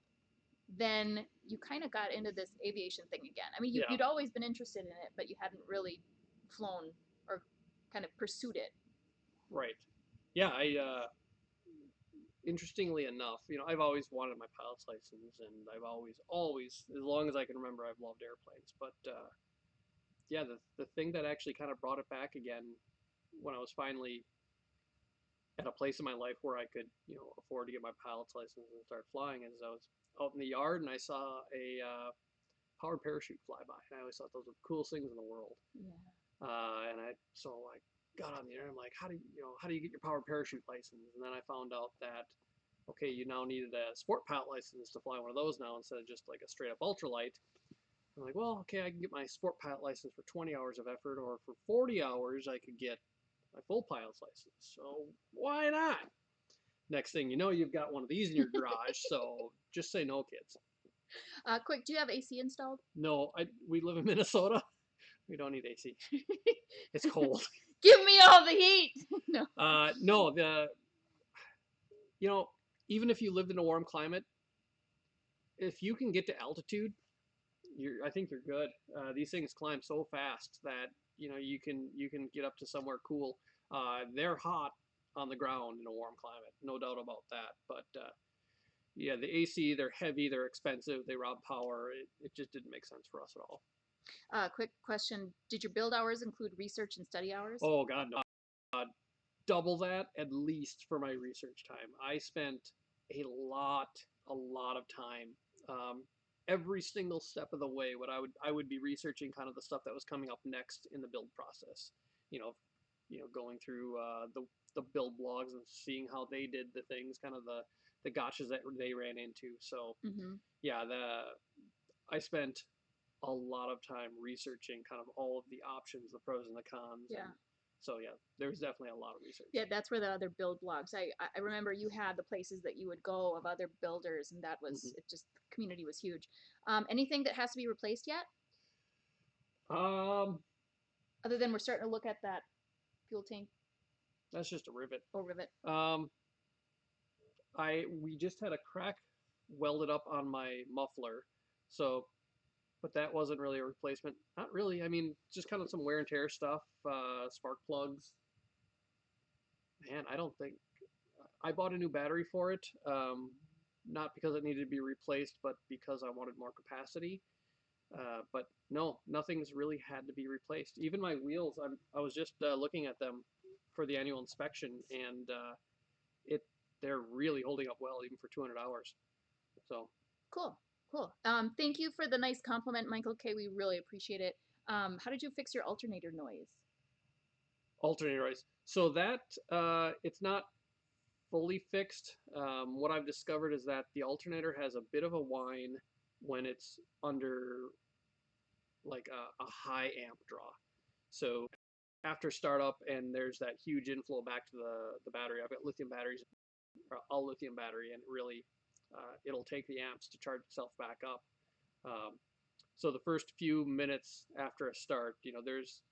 Speaker 3: then you kind of got into this aviation thing again. I mean, you'd always been interested in it, but you hadn't really flown or kind of pursued it.
Speaker 4: Right. Yeah, interestingly enough, I've always wanted my pilot's license, and I've always, as long as I can remember, I've loved airplanes. But yeah, the thing that actually kind of brought it back again when I was finally at a place in my life where I could, afford to get my pilot's license and start flying, is I was out in the yard and I saw a powered parachute fly by. And I always thought those were the coolest things in the world.
Speaker 3: Yeah.
Speaker 4: And I got on the air. I'm like, how do you get your powered parachute license? And then I found out that, okay, you now needed a sport pilot license to fly one of those now instead of just like a straight up ultralight. I'm like, well, okay, I can get my sport pilot license for 20 hours of effort, or for 40 hours I could get my full pilot's license. So why not? Next thing you know, you've got one of these in your garage. So just say no, kids.
Speaker 3: Quick, do you have AC installed?
Speaker 4: No, we live in Minnesota. We don't need AC. It's cold.
Speaker 3: Give me all the heat. No.
Speaker 4: No, even if you lived in a warm climate, if you can get to altitude, I think you're good. These things climb so fast that you can get up to somewhere cool. They're hot on the ground in a warm climate, no doubt about that. But yeah, the AC, they're heavy, they're expensive, they rob power. It just didn't make sense for us at all.
Speaker 3: Quick question: did your build hours include research and study hours?
Speaker 4: Oh God, no. double that at least for my research time. I spent a lot of time. Every single step of the way, I would be researching kind of the stuff that was coming up next in the build process. Going through the build blogs and seeing how they did the things, kind of the gotchas that they ran into. So yeah, I spent a lot of time researching kind of all of the options, the pros and the cons.
Speaker 3: Yeah.
Speaker 4: So yeah, there's definitely a lot of research.
Speaker 3: Yeah, that's where the other build blogs. I remember you had the places that you would go of other builders, and that was it. Just the community was huge. Anything that has to be replaced yet? Other than we're starting to look at that fuel tank.
Speaker 4: That's just a rivet.
Speaker 3: Oh, rivet.
Speaker 4: We just had a crack welded up on my muffler, so. But that wasn't really a replacement. Not really. I mean, just kind of some wear and tear stuff, spark plugs. Man, I don't think I bought a new battery for it. Not because it needed to be replaced, but because I wanted more capacity. But no, nothing's really had to be replaced. Even my wheels, I was just looking at them for the annual inspection, and they're really holding up well, even for 200 hours. So
Speaker 3: cool. Cool. Thank you for the nice compliment, Michael K. We really appreciate it. How did you fix your alternator noise?
Speaker 4: Alternator noise. So that it's not fully fixed. What I've discovered is that the alternator has a bit of a whine when it's under like a high amp draw. So after startup and there's that huge inflow back to the battery. I've got lithium batteries, all lithium battery, and really it'll take the amps to charge itself back up. So the first few minutes after a start, there's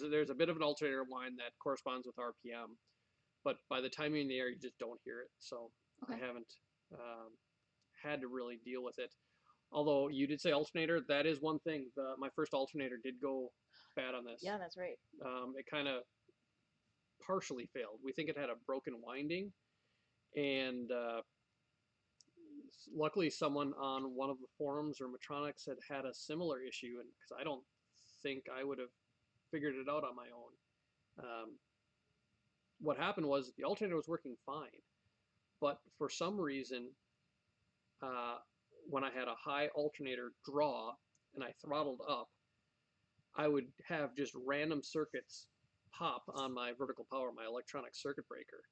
Speaker 4: a bit of an alternator whine that corresponds with RPM, but by the time you're in the air, you just don't hear it. So I haven't had to really deal with it. Although you did say alternator, that is one thing. My first alternator did go bad on this.
Speaker 3: Yeah, that's right.
Speaker 4: It kind of partially failed. We think it had a broken winding, and luckily someone on one of the forums or Metronics had a similar issue, and because I don't think I would have figured it out on my own. What happened was the alternator was working fine, but for some reason, when I had a high alternator draw and I throttled up, I would have just random circuits pop on my vertical power, my electronic circuit breaker.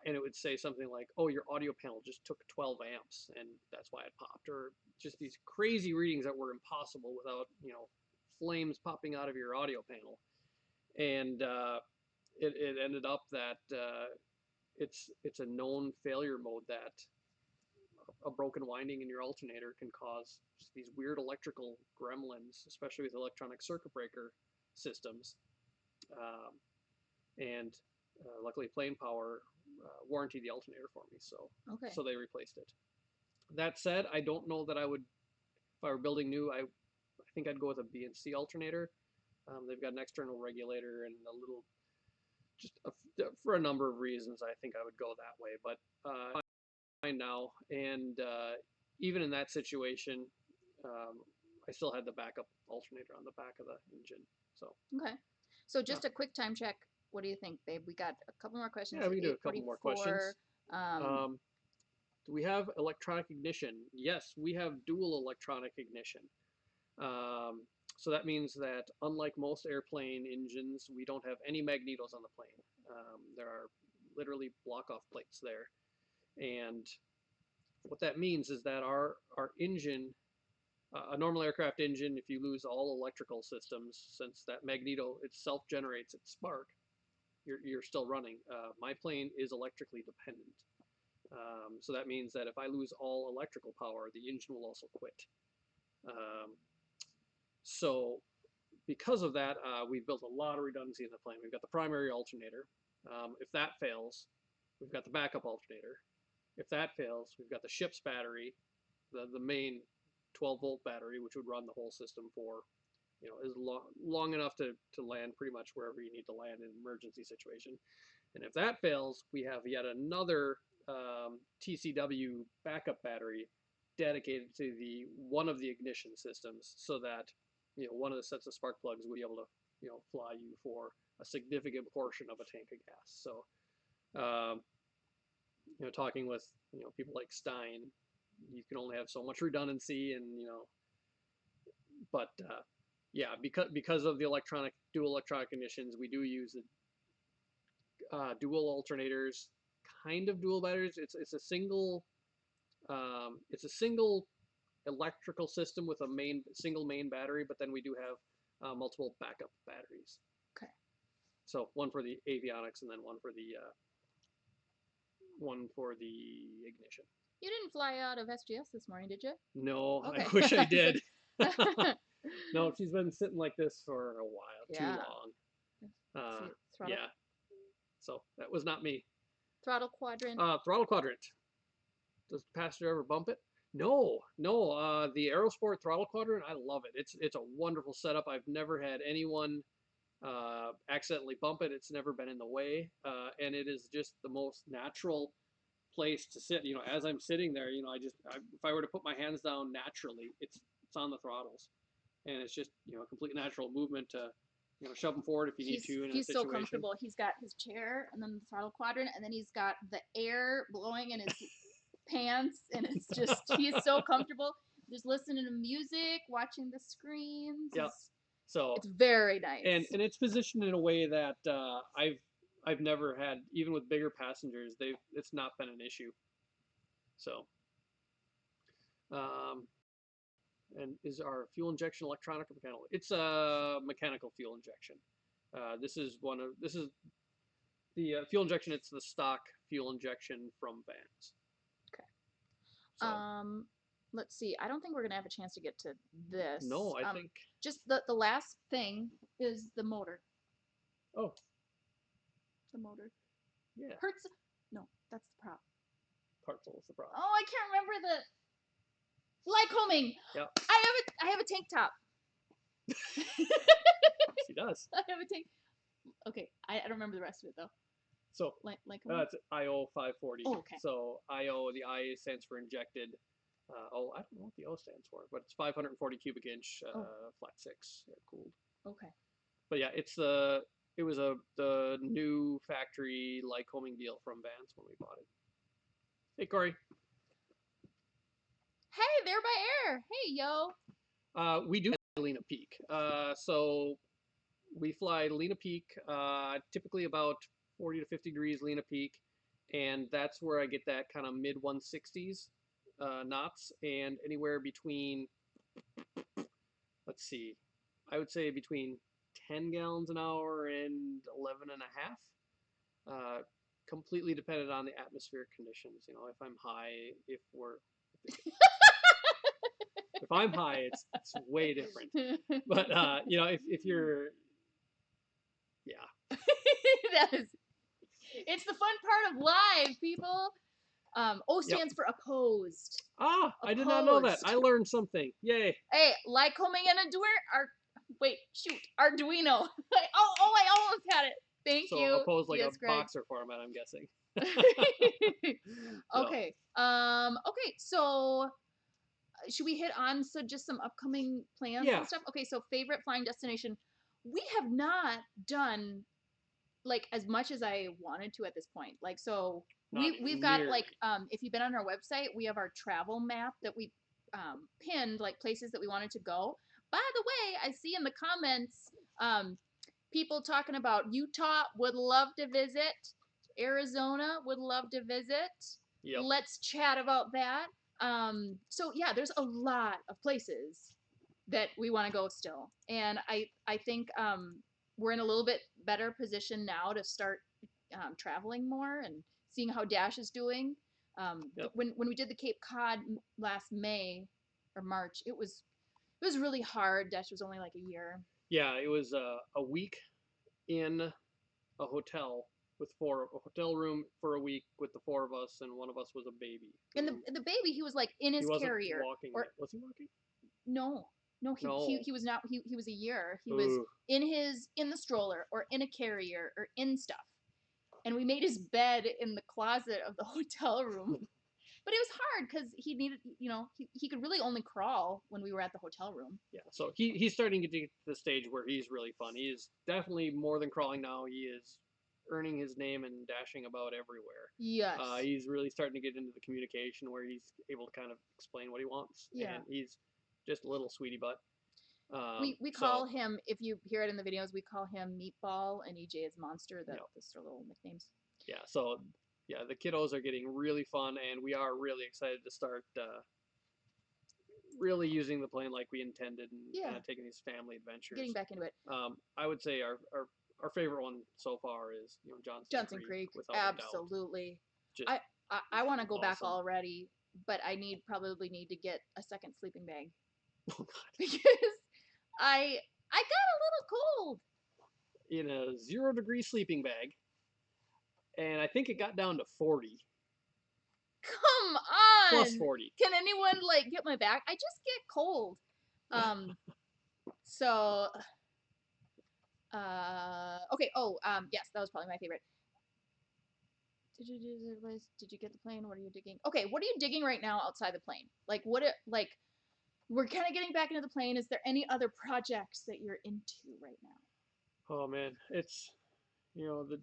Speaker 4: And it would say something like, oh, your audio panel just took 12 amps and that's why it popped, or just these crazy readings that were impossible without, flames popping out of your audio panel. And it ended up that it's a known failure mode that a broken winding in your alternator can cause just these weird electrical gremlins, especially with electronic circuit breaker systems. And luckily Plain Power warranted the alternator for me, so they replaced it. That said, I don't know that I would, if I were building new, I think I'd go with a BNC alternator. They've got an external regulator and a little, for a number of reasons, I think I would go that way. But fine now, and even in that situation, I still had the backup alternator on the back of the engine. So
Speaker 3: so just a quick time check. What do you think, babe? We got a couple more questions.
Speaker 4: Yeah, we can do a couple more questions. Do we have electronic ignition? Yes, we have dual electronic ignition. So that means that unlike most airplane engines, we don't have any magnetos on the plane. There are literally block-off plates there. And what that means is that our engine, a normal aircraft engine, if you lose all electrical systems, since that magneto itself generates its spark, you're still running. My plane is electrically dependent. So that means that if I lose all electrical power, the engine will also quit. So because of that, we've built a lot of redundancy in the plane. We've got the primary alternator. If that fails, we've got the backup alternator. If that fails, we've got the ship's battery, the main 12-volt battery, which would run the whole system for, is long enough to land pretty much wherever you need to land in an emergency situation. And if that fails, we have yet another TCW backup battery dedicated to one of the ignition systems, so that one of the sets of spark plugs would be able to fly you for a significant portion of a tank of gas. So, talking with people like Stein, you can only have so much redundancy, and but yeah, because of the dual electronic ignitions, we do use the dual alternators, kind of dual batteries. It's a single electrical system with a single main battery, but then we do have multiple backup batteries.
Speaker 3: Okay.
Speaker 4: So one for the avionics and then one for the ignition.
Speaker 3: You didn't fly out of SGS this morning, did you?
Speaker 4: No,
Speaker 3: okay.
Speaker 4: I wish I did. No, she's been sitting like this for a while, too long. Yeah. So that was not me.
Speaker 3: Throttle quadrant.
Speaker 4: Throttle quadrant. Does the passenger ever bump it? No. The Aerosport throttle quadrant, I love it. It's a wonderful setup. I've never had anyone accidentally bump it. It's never been in the way, and it is just the most natural place to sit. As I'm sitting there, if I were to put my hands down naturally, it's on the throttles, and it's just a complete natural movement to shove them forward if you need to.
Speaker 3: He's so comfortable. He's got his chair and then the throttle quadrant, and then he's got the air blowing in his pants, and it's just he's so comfortable. Just listening to music, watching the screens.
Speaker 4: Yeah. So
Speaker 3: it's very nice.
Speaker 4: And it's positioned in a way that I've never had, even with bigger passengers, it's not been an issue. So and is our fuel injection electronic or mechanical? It's a mechanical fuel injection. This is the fuel injection. It's the stock fuel injection from Vans.
Speaker 3: Okay. So. Let's see. I don't think we're gonna have a chance to get to this.
Speaker 4: No, I think
Speaker 3: just the last thing is the motor.
Speaker 4: Oh.
Speaker 3: The motor.
Speaker 4: Yeah.
Speaker 3: Hertz. No, that's the prop.
Speaker 4: Parcel is the prop.
Speaker 3: Oh, I can't remember the Lycoming.
Speaker 4: Yep.
Speaker 3: I have a tank top.
Speaker 4: She does.
Speaker 3: I have a tank. Okay, I don't remember the rest of it though.
Speaker 4: So
Speaker 3: Lycoming.
Speaker 4: It's IO 540.
Speaker 3: Oh, okay.
Speaker 4: So IO, the I stands for injected. I don't know what the O stands for, but it's 540 cubic inch flat 6 air cooled.
Speaker 3: Okay.
Speaker 4: But yeah, it was the new factory Lycoming deal from Vans when we bought it. Hey Corey.
Speaker 3: Hey, they're by air. Hey yo.
Speaker 4: We do Lena Peak. So we fly Lena Peak, typically about 40 to 50 degrees Lena Peak, and that's where I get that kind of mid 160s. Knots, and anywhere between, let's see, I would say between 10 gallons an hour and 11 and a half, completely dependent on the atmospheric conditions. If I'm high, if I'm high, it's way different. But if you're, yeah.
Speaker 3: It's the fun part of live, people. O stands for opposed.
Speaker 4: Ah, opposed. I did not know that. I learned something. Yay.
Speaker 3: Hey, Lycoming and Arduino. I almost had it. Thank you.
Speaker 4: So opposed like a boxer format, I'm guessing.
Speaker 3: Okay. Okay, so should we hit on just some upcoming plans and stuff? Okay, so favorite flying destination. We have not done as much as I wanted to at this point. We've got if you've been on our website, we have our travel map that we pinned places that we wanted to go. By the way, I see in the comments people talking about Utah would love to visit, Arizona would love to visit.
Speaker 4: Yep.
Speaker 3: Let's chat about that. So yeah, there's a lot of places that we want to go still, and I think we're in a little bit better position now to start traveling more and seeing how Dash is doing.
Speaker 4: Yep.
Speaker 3: When we did the Cape Cod last May or March, it was really hard. Dash was only a year.
Speaker 4: Yeah, it was a week in a hotel with a hotel room for a week with the 4 of us, and one of us was a baby.
Speaker 3: And the baby, he was in his carrier.
Speaker 4: Walking. Was he walking?
Speaker 3: No, he was not. He was a year. He was in the stroller or in a carrier or in stuff. And we made his bed in the closet of the hotel room. But it was hard because he needed, he could really only crawl when we were at the hotel room.
Speaker 4: Yeah, so he's starting to get to the stage where he's really fun. He is definitely more than crawling now. He is earning his name and dashing about everywhere.
Speaker 3: Yes.
Speaker 4: He's really starting to get into the communication where he's able to kind of explain what he wants.
Speaker 3: Yeah.
Speaker 4: And he's just a little sweetie butt.
Speaker 3: We call him, if you hear it in the videos, we call him Meatball and EJ is Monster. Those are little nicknames.
Speaker 4: Yeah, so yeah, the kiddos are getting really fun, and we are really excited to start really using the plane like we intended and kind of taking these family adventures.
Speaker 3: Getting back into it.
Speaker 4: I would say our favorite one so far is Johnson Creek.
Speaker 3: Absolutely. I want to go back already, but I probably need to get a second sleeping bag. Oh God. Because I got a little cold.
Speaker 4: In a 0-degree sleeping bag, and I think it got down to 40.
Speaker 3: Come on.
Speaker 4: Plus 40.
Speaker 3: Can anyone get my back? I just get cold. So okay. Yes, that was probably my favorite. Did you get the plane? What are you digging? Okay, what are you digging right now outside the plane? We're kind of getting back into the plane. Is there any other projects that you're into right now?
Speaker 4: Oh man, it's the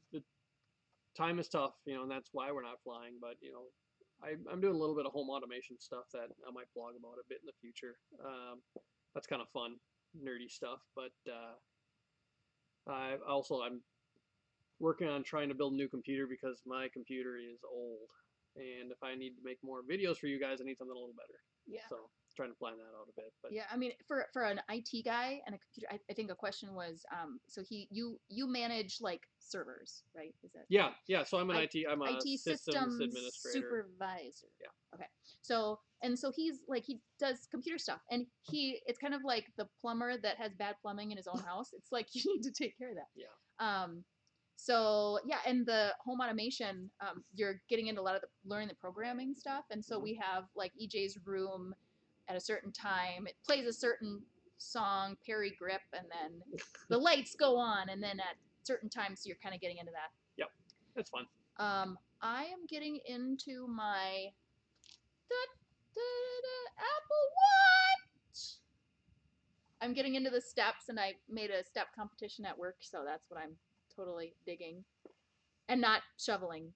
Speaker 4: time is tough, and that's why we're not flying. But I'm doing a little bit of home automation stuff that I might blog about a bit in the future. That's kind of fun, nerdy stuff. But I'm working on trying to build a new computer because my computer is old, and if I need to make more videos for you guys, I need something a little better.
Speaker 3: Yeah.
Speaker 4: So trying to plan that out a bit. But
Speaker 3: yeah, I mean, for an IT guy and a computer, I think a question was, so you manage servers, right? Is that?
Speaker 4: Yeah. So I'm an I'm a
Speaker 3: IT
Speaker 4: systems administrator,
Speaker 3: supervisor.
Speaker 4: Yeah.
Speaker 3: Okay. So he's he does computer stuff, and it's kind of like the plumber that has bad plumbing in his own house. It's like you need to take care of that.
Speaker 4: Yeah.
Speaker 3: So yeah, and the home automation, you're getting into a lot of learning the programming stuff, and so we have EJ's room at a certain time. It plays a certain song, Perry Grip, and then the lights go on, and then at certain times you're kind of getting into that.
Speaker 4: Yep, that's fun.
Speaker 3: I am getting into my Apple Watch. I'm getting into the steps, and I made a step competition at work, so that's what I'm totally digging, and not shoveling,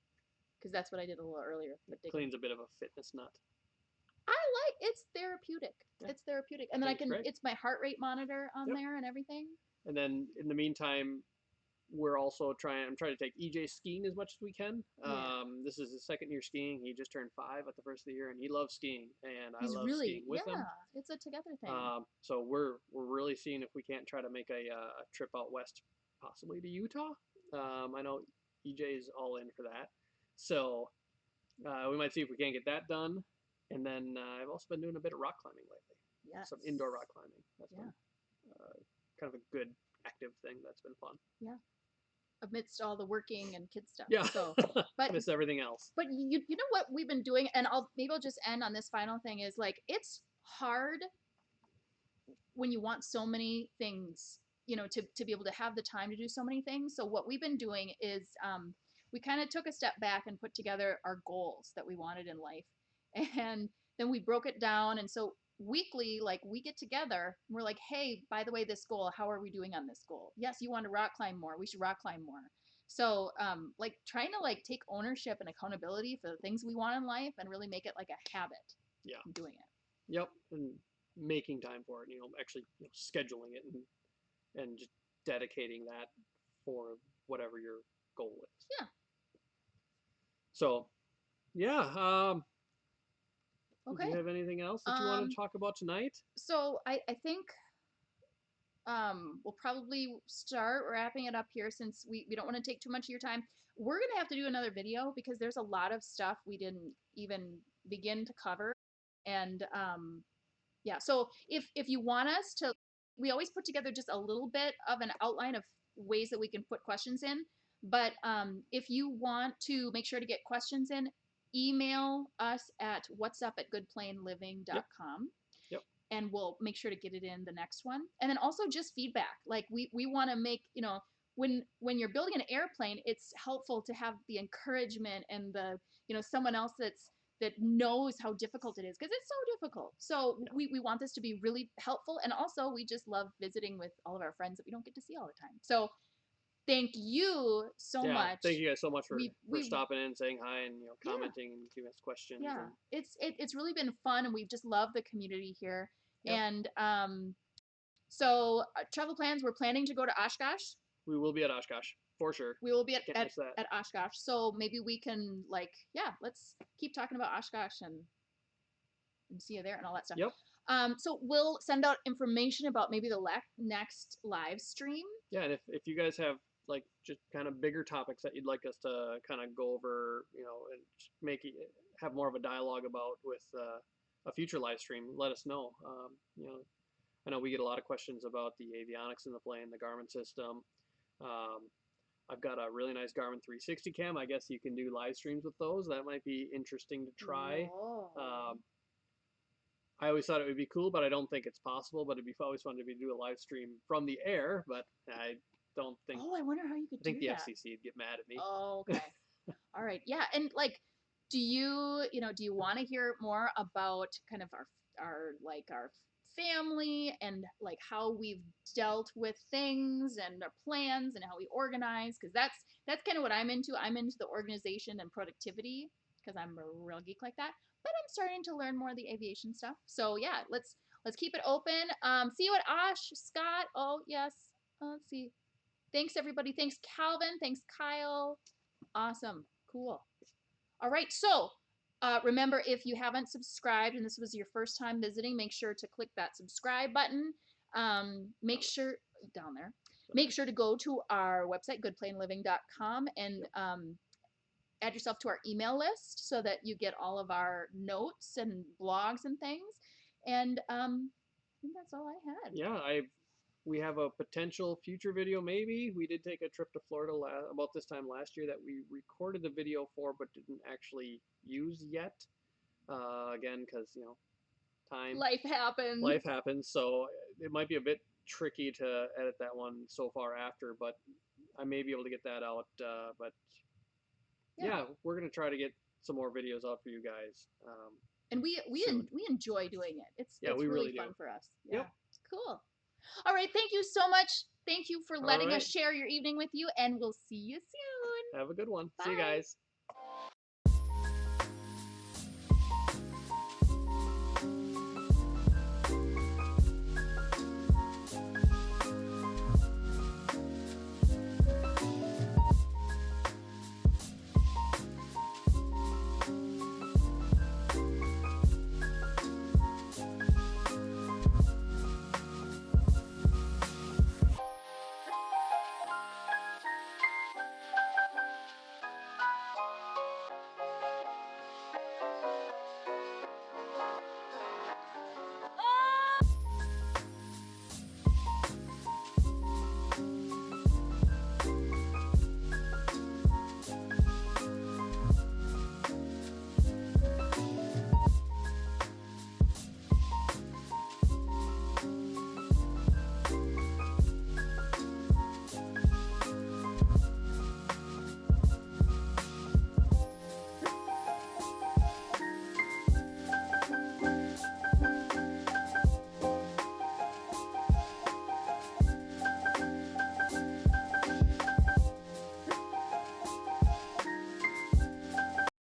Speaker 3: because that's what I did a little earlier. But
Speaker 4: Clean's a bit of a fitness nut.
Speaker 3: It's therapeutic. Yeah. It's therapeutic, and then it's my heart rate monitor on there and everything.
Speaker 4: And then in the meantime, we're also I'm trying to take EJ skiing as much as we can. This is his second year skiing. He just turned 5 at the first of the year, and he loves skiing, and I love skiing with him.
Speaker 3: Yeah, it's a together thing.
Speaker 4: So we're really seeing if we can't try to make a trip out west, possibly to Utah. I know EJ is all in for that, so we might see if we can't get that done. And then I've also been doing a bit of rock climbing lately.
Speaker 3: Yeah.
Speaker 4: Some indoor rock climbing. That's been kind of a good active thing. That's been fun.
Speaker 3: Yeah. Amidst all the working and kid stuff.
Speaker 4: Yeah.
Speaker 3: So, but
Speaker 4: miss everything else.
Speaker 3: But you know what we've been doing, and I'll just end on this final thing is it's hard when you want so many things, to be able to have the time to do so many things. So what we've been doing is we kind of took a step back and put together our goals that we wanted in life. And then we broke it down. And so weekly, we get together and we're like, hey, by the way, this goal, how are we doing on this goal? Yes, you want to rock climb more. We should rock climb more. So trying to take ownership and accountability for the things we want in life and really make it like a habit.
Speaker 4: Yeah.
Speaker 3: Doing it.
Speaker 4: Yep. And making time for it, actually scheduling it and just dedicating that for whatever your goal is.
Speaker 3: Yeah.
Speaker 4: So, yeah.
Speaker 3: Okay.
Speaker 4: Do you have anything else that you want to talk about tonight?
Speaker 3: So I think we'll probably start wrapping it up here since we don't want to take too much of your time. We're going to have to do another video because there's a lot of stuff we didn't even begin to cover. And yeah, so if you want us to, we always put together just a little bit of an outline of ways that we can put questions in. But if you want to make sure to get questions in, email us at whatsup@goodplaneliving.com.
Speaker 4: Yep.
Speaker 3: And we'll make sure to get it in the next one. And then also just feedback. We want to make, when you're building an airplane, it's helpful to have the encouragement and the, someone else that's that knows how difficult it is, because it's so difficult. So we want this to be really helpful, and also we just love visiting with all of our friends that we don't get to see all the time. So thank you so much.
Speaker 4: Thank you guys so much for stopping in, saying hi, and commenting and giving us questions.
Speaker 3: Yeah, it's really been fun, and we've just loved the community here. And so travel plans, we're planning to go to Oshkosh.
Speaker 4: We will be at Oshkosh for sure.
Speaker 3: We will be at Oshkosh. So maybe we can let's keep talking about Oshkosh and see you there and all that stuff.
Speaker 4: Yep.
Speaker 3: So we'll send out information about maybe the next live stream.
Speaker 4: Yeah, and if you guys have just kind of bigger topics that you'd like us to kind of go over, and have more of a dialogue about with a future live stream, let us know. I know we get a lot of questions about the avionics in the plane, the Garmin system. I've got a really nice Garmin 360 cam. I guess you can do live streams with those. That might be interesting to try. I always thought it would be cool, but I don't think it's possible. But it'd be always fun to do a live stream from the air. But I don't think.
Speaker 3: Oh, I wonder how you could do that.
Speaker 4: I think the FCC would get mad at me.
Speaker 3: Oh, okay. All right. Yeah, and do you want to hear more about kind of our family and how we've dealt with things and our plans and how we organize? Because that's kind of what I'm into. I'm into the organization and productivity because I'm a real geek like that. But I'm starting to learn more of the aviation stuff. So yeah, let's keep it open. See you at Osh, Scott. Oh yes. Let's see. Thanks everybody. Thanks Calvin. Thanks Kyle. Awesome. Cool. All right. So remember, if you haven't subscribed and this was your first time visiting, make sure to click that subscribe button. Make sure down there. Make sure to go to our website, goodplainliving.com, and add yourself to our email list so that you get all of our notes and blogs and things. And I think that's all I had.
Speaker 4: Yeah, we have a potential future video maybe. We did take a trip to Florida about this time last year that we recorded the video for but didn't actually use yet. Again, because, time.
Speaker 3: Life happens.
Speaker 4: Life happens, so it might be a bit tricky to edit that one so far after, but I may be able to get that out. But yeah, we're going to try to get some more videos out for you guys.
Speaker 3: And we enjoy doing it. It's really fun for us. Yeah.
Speaker 4: Yep.
Speaker 3: Cool. All right. Thank you so much. Thank you for letting us share your evening with you, and we'll see you soon.
Speaker 4: Have a good one.
Speaker 3: Bye.
Speaker 4: See you guys.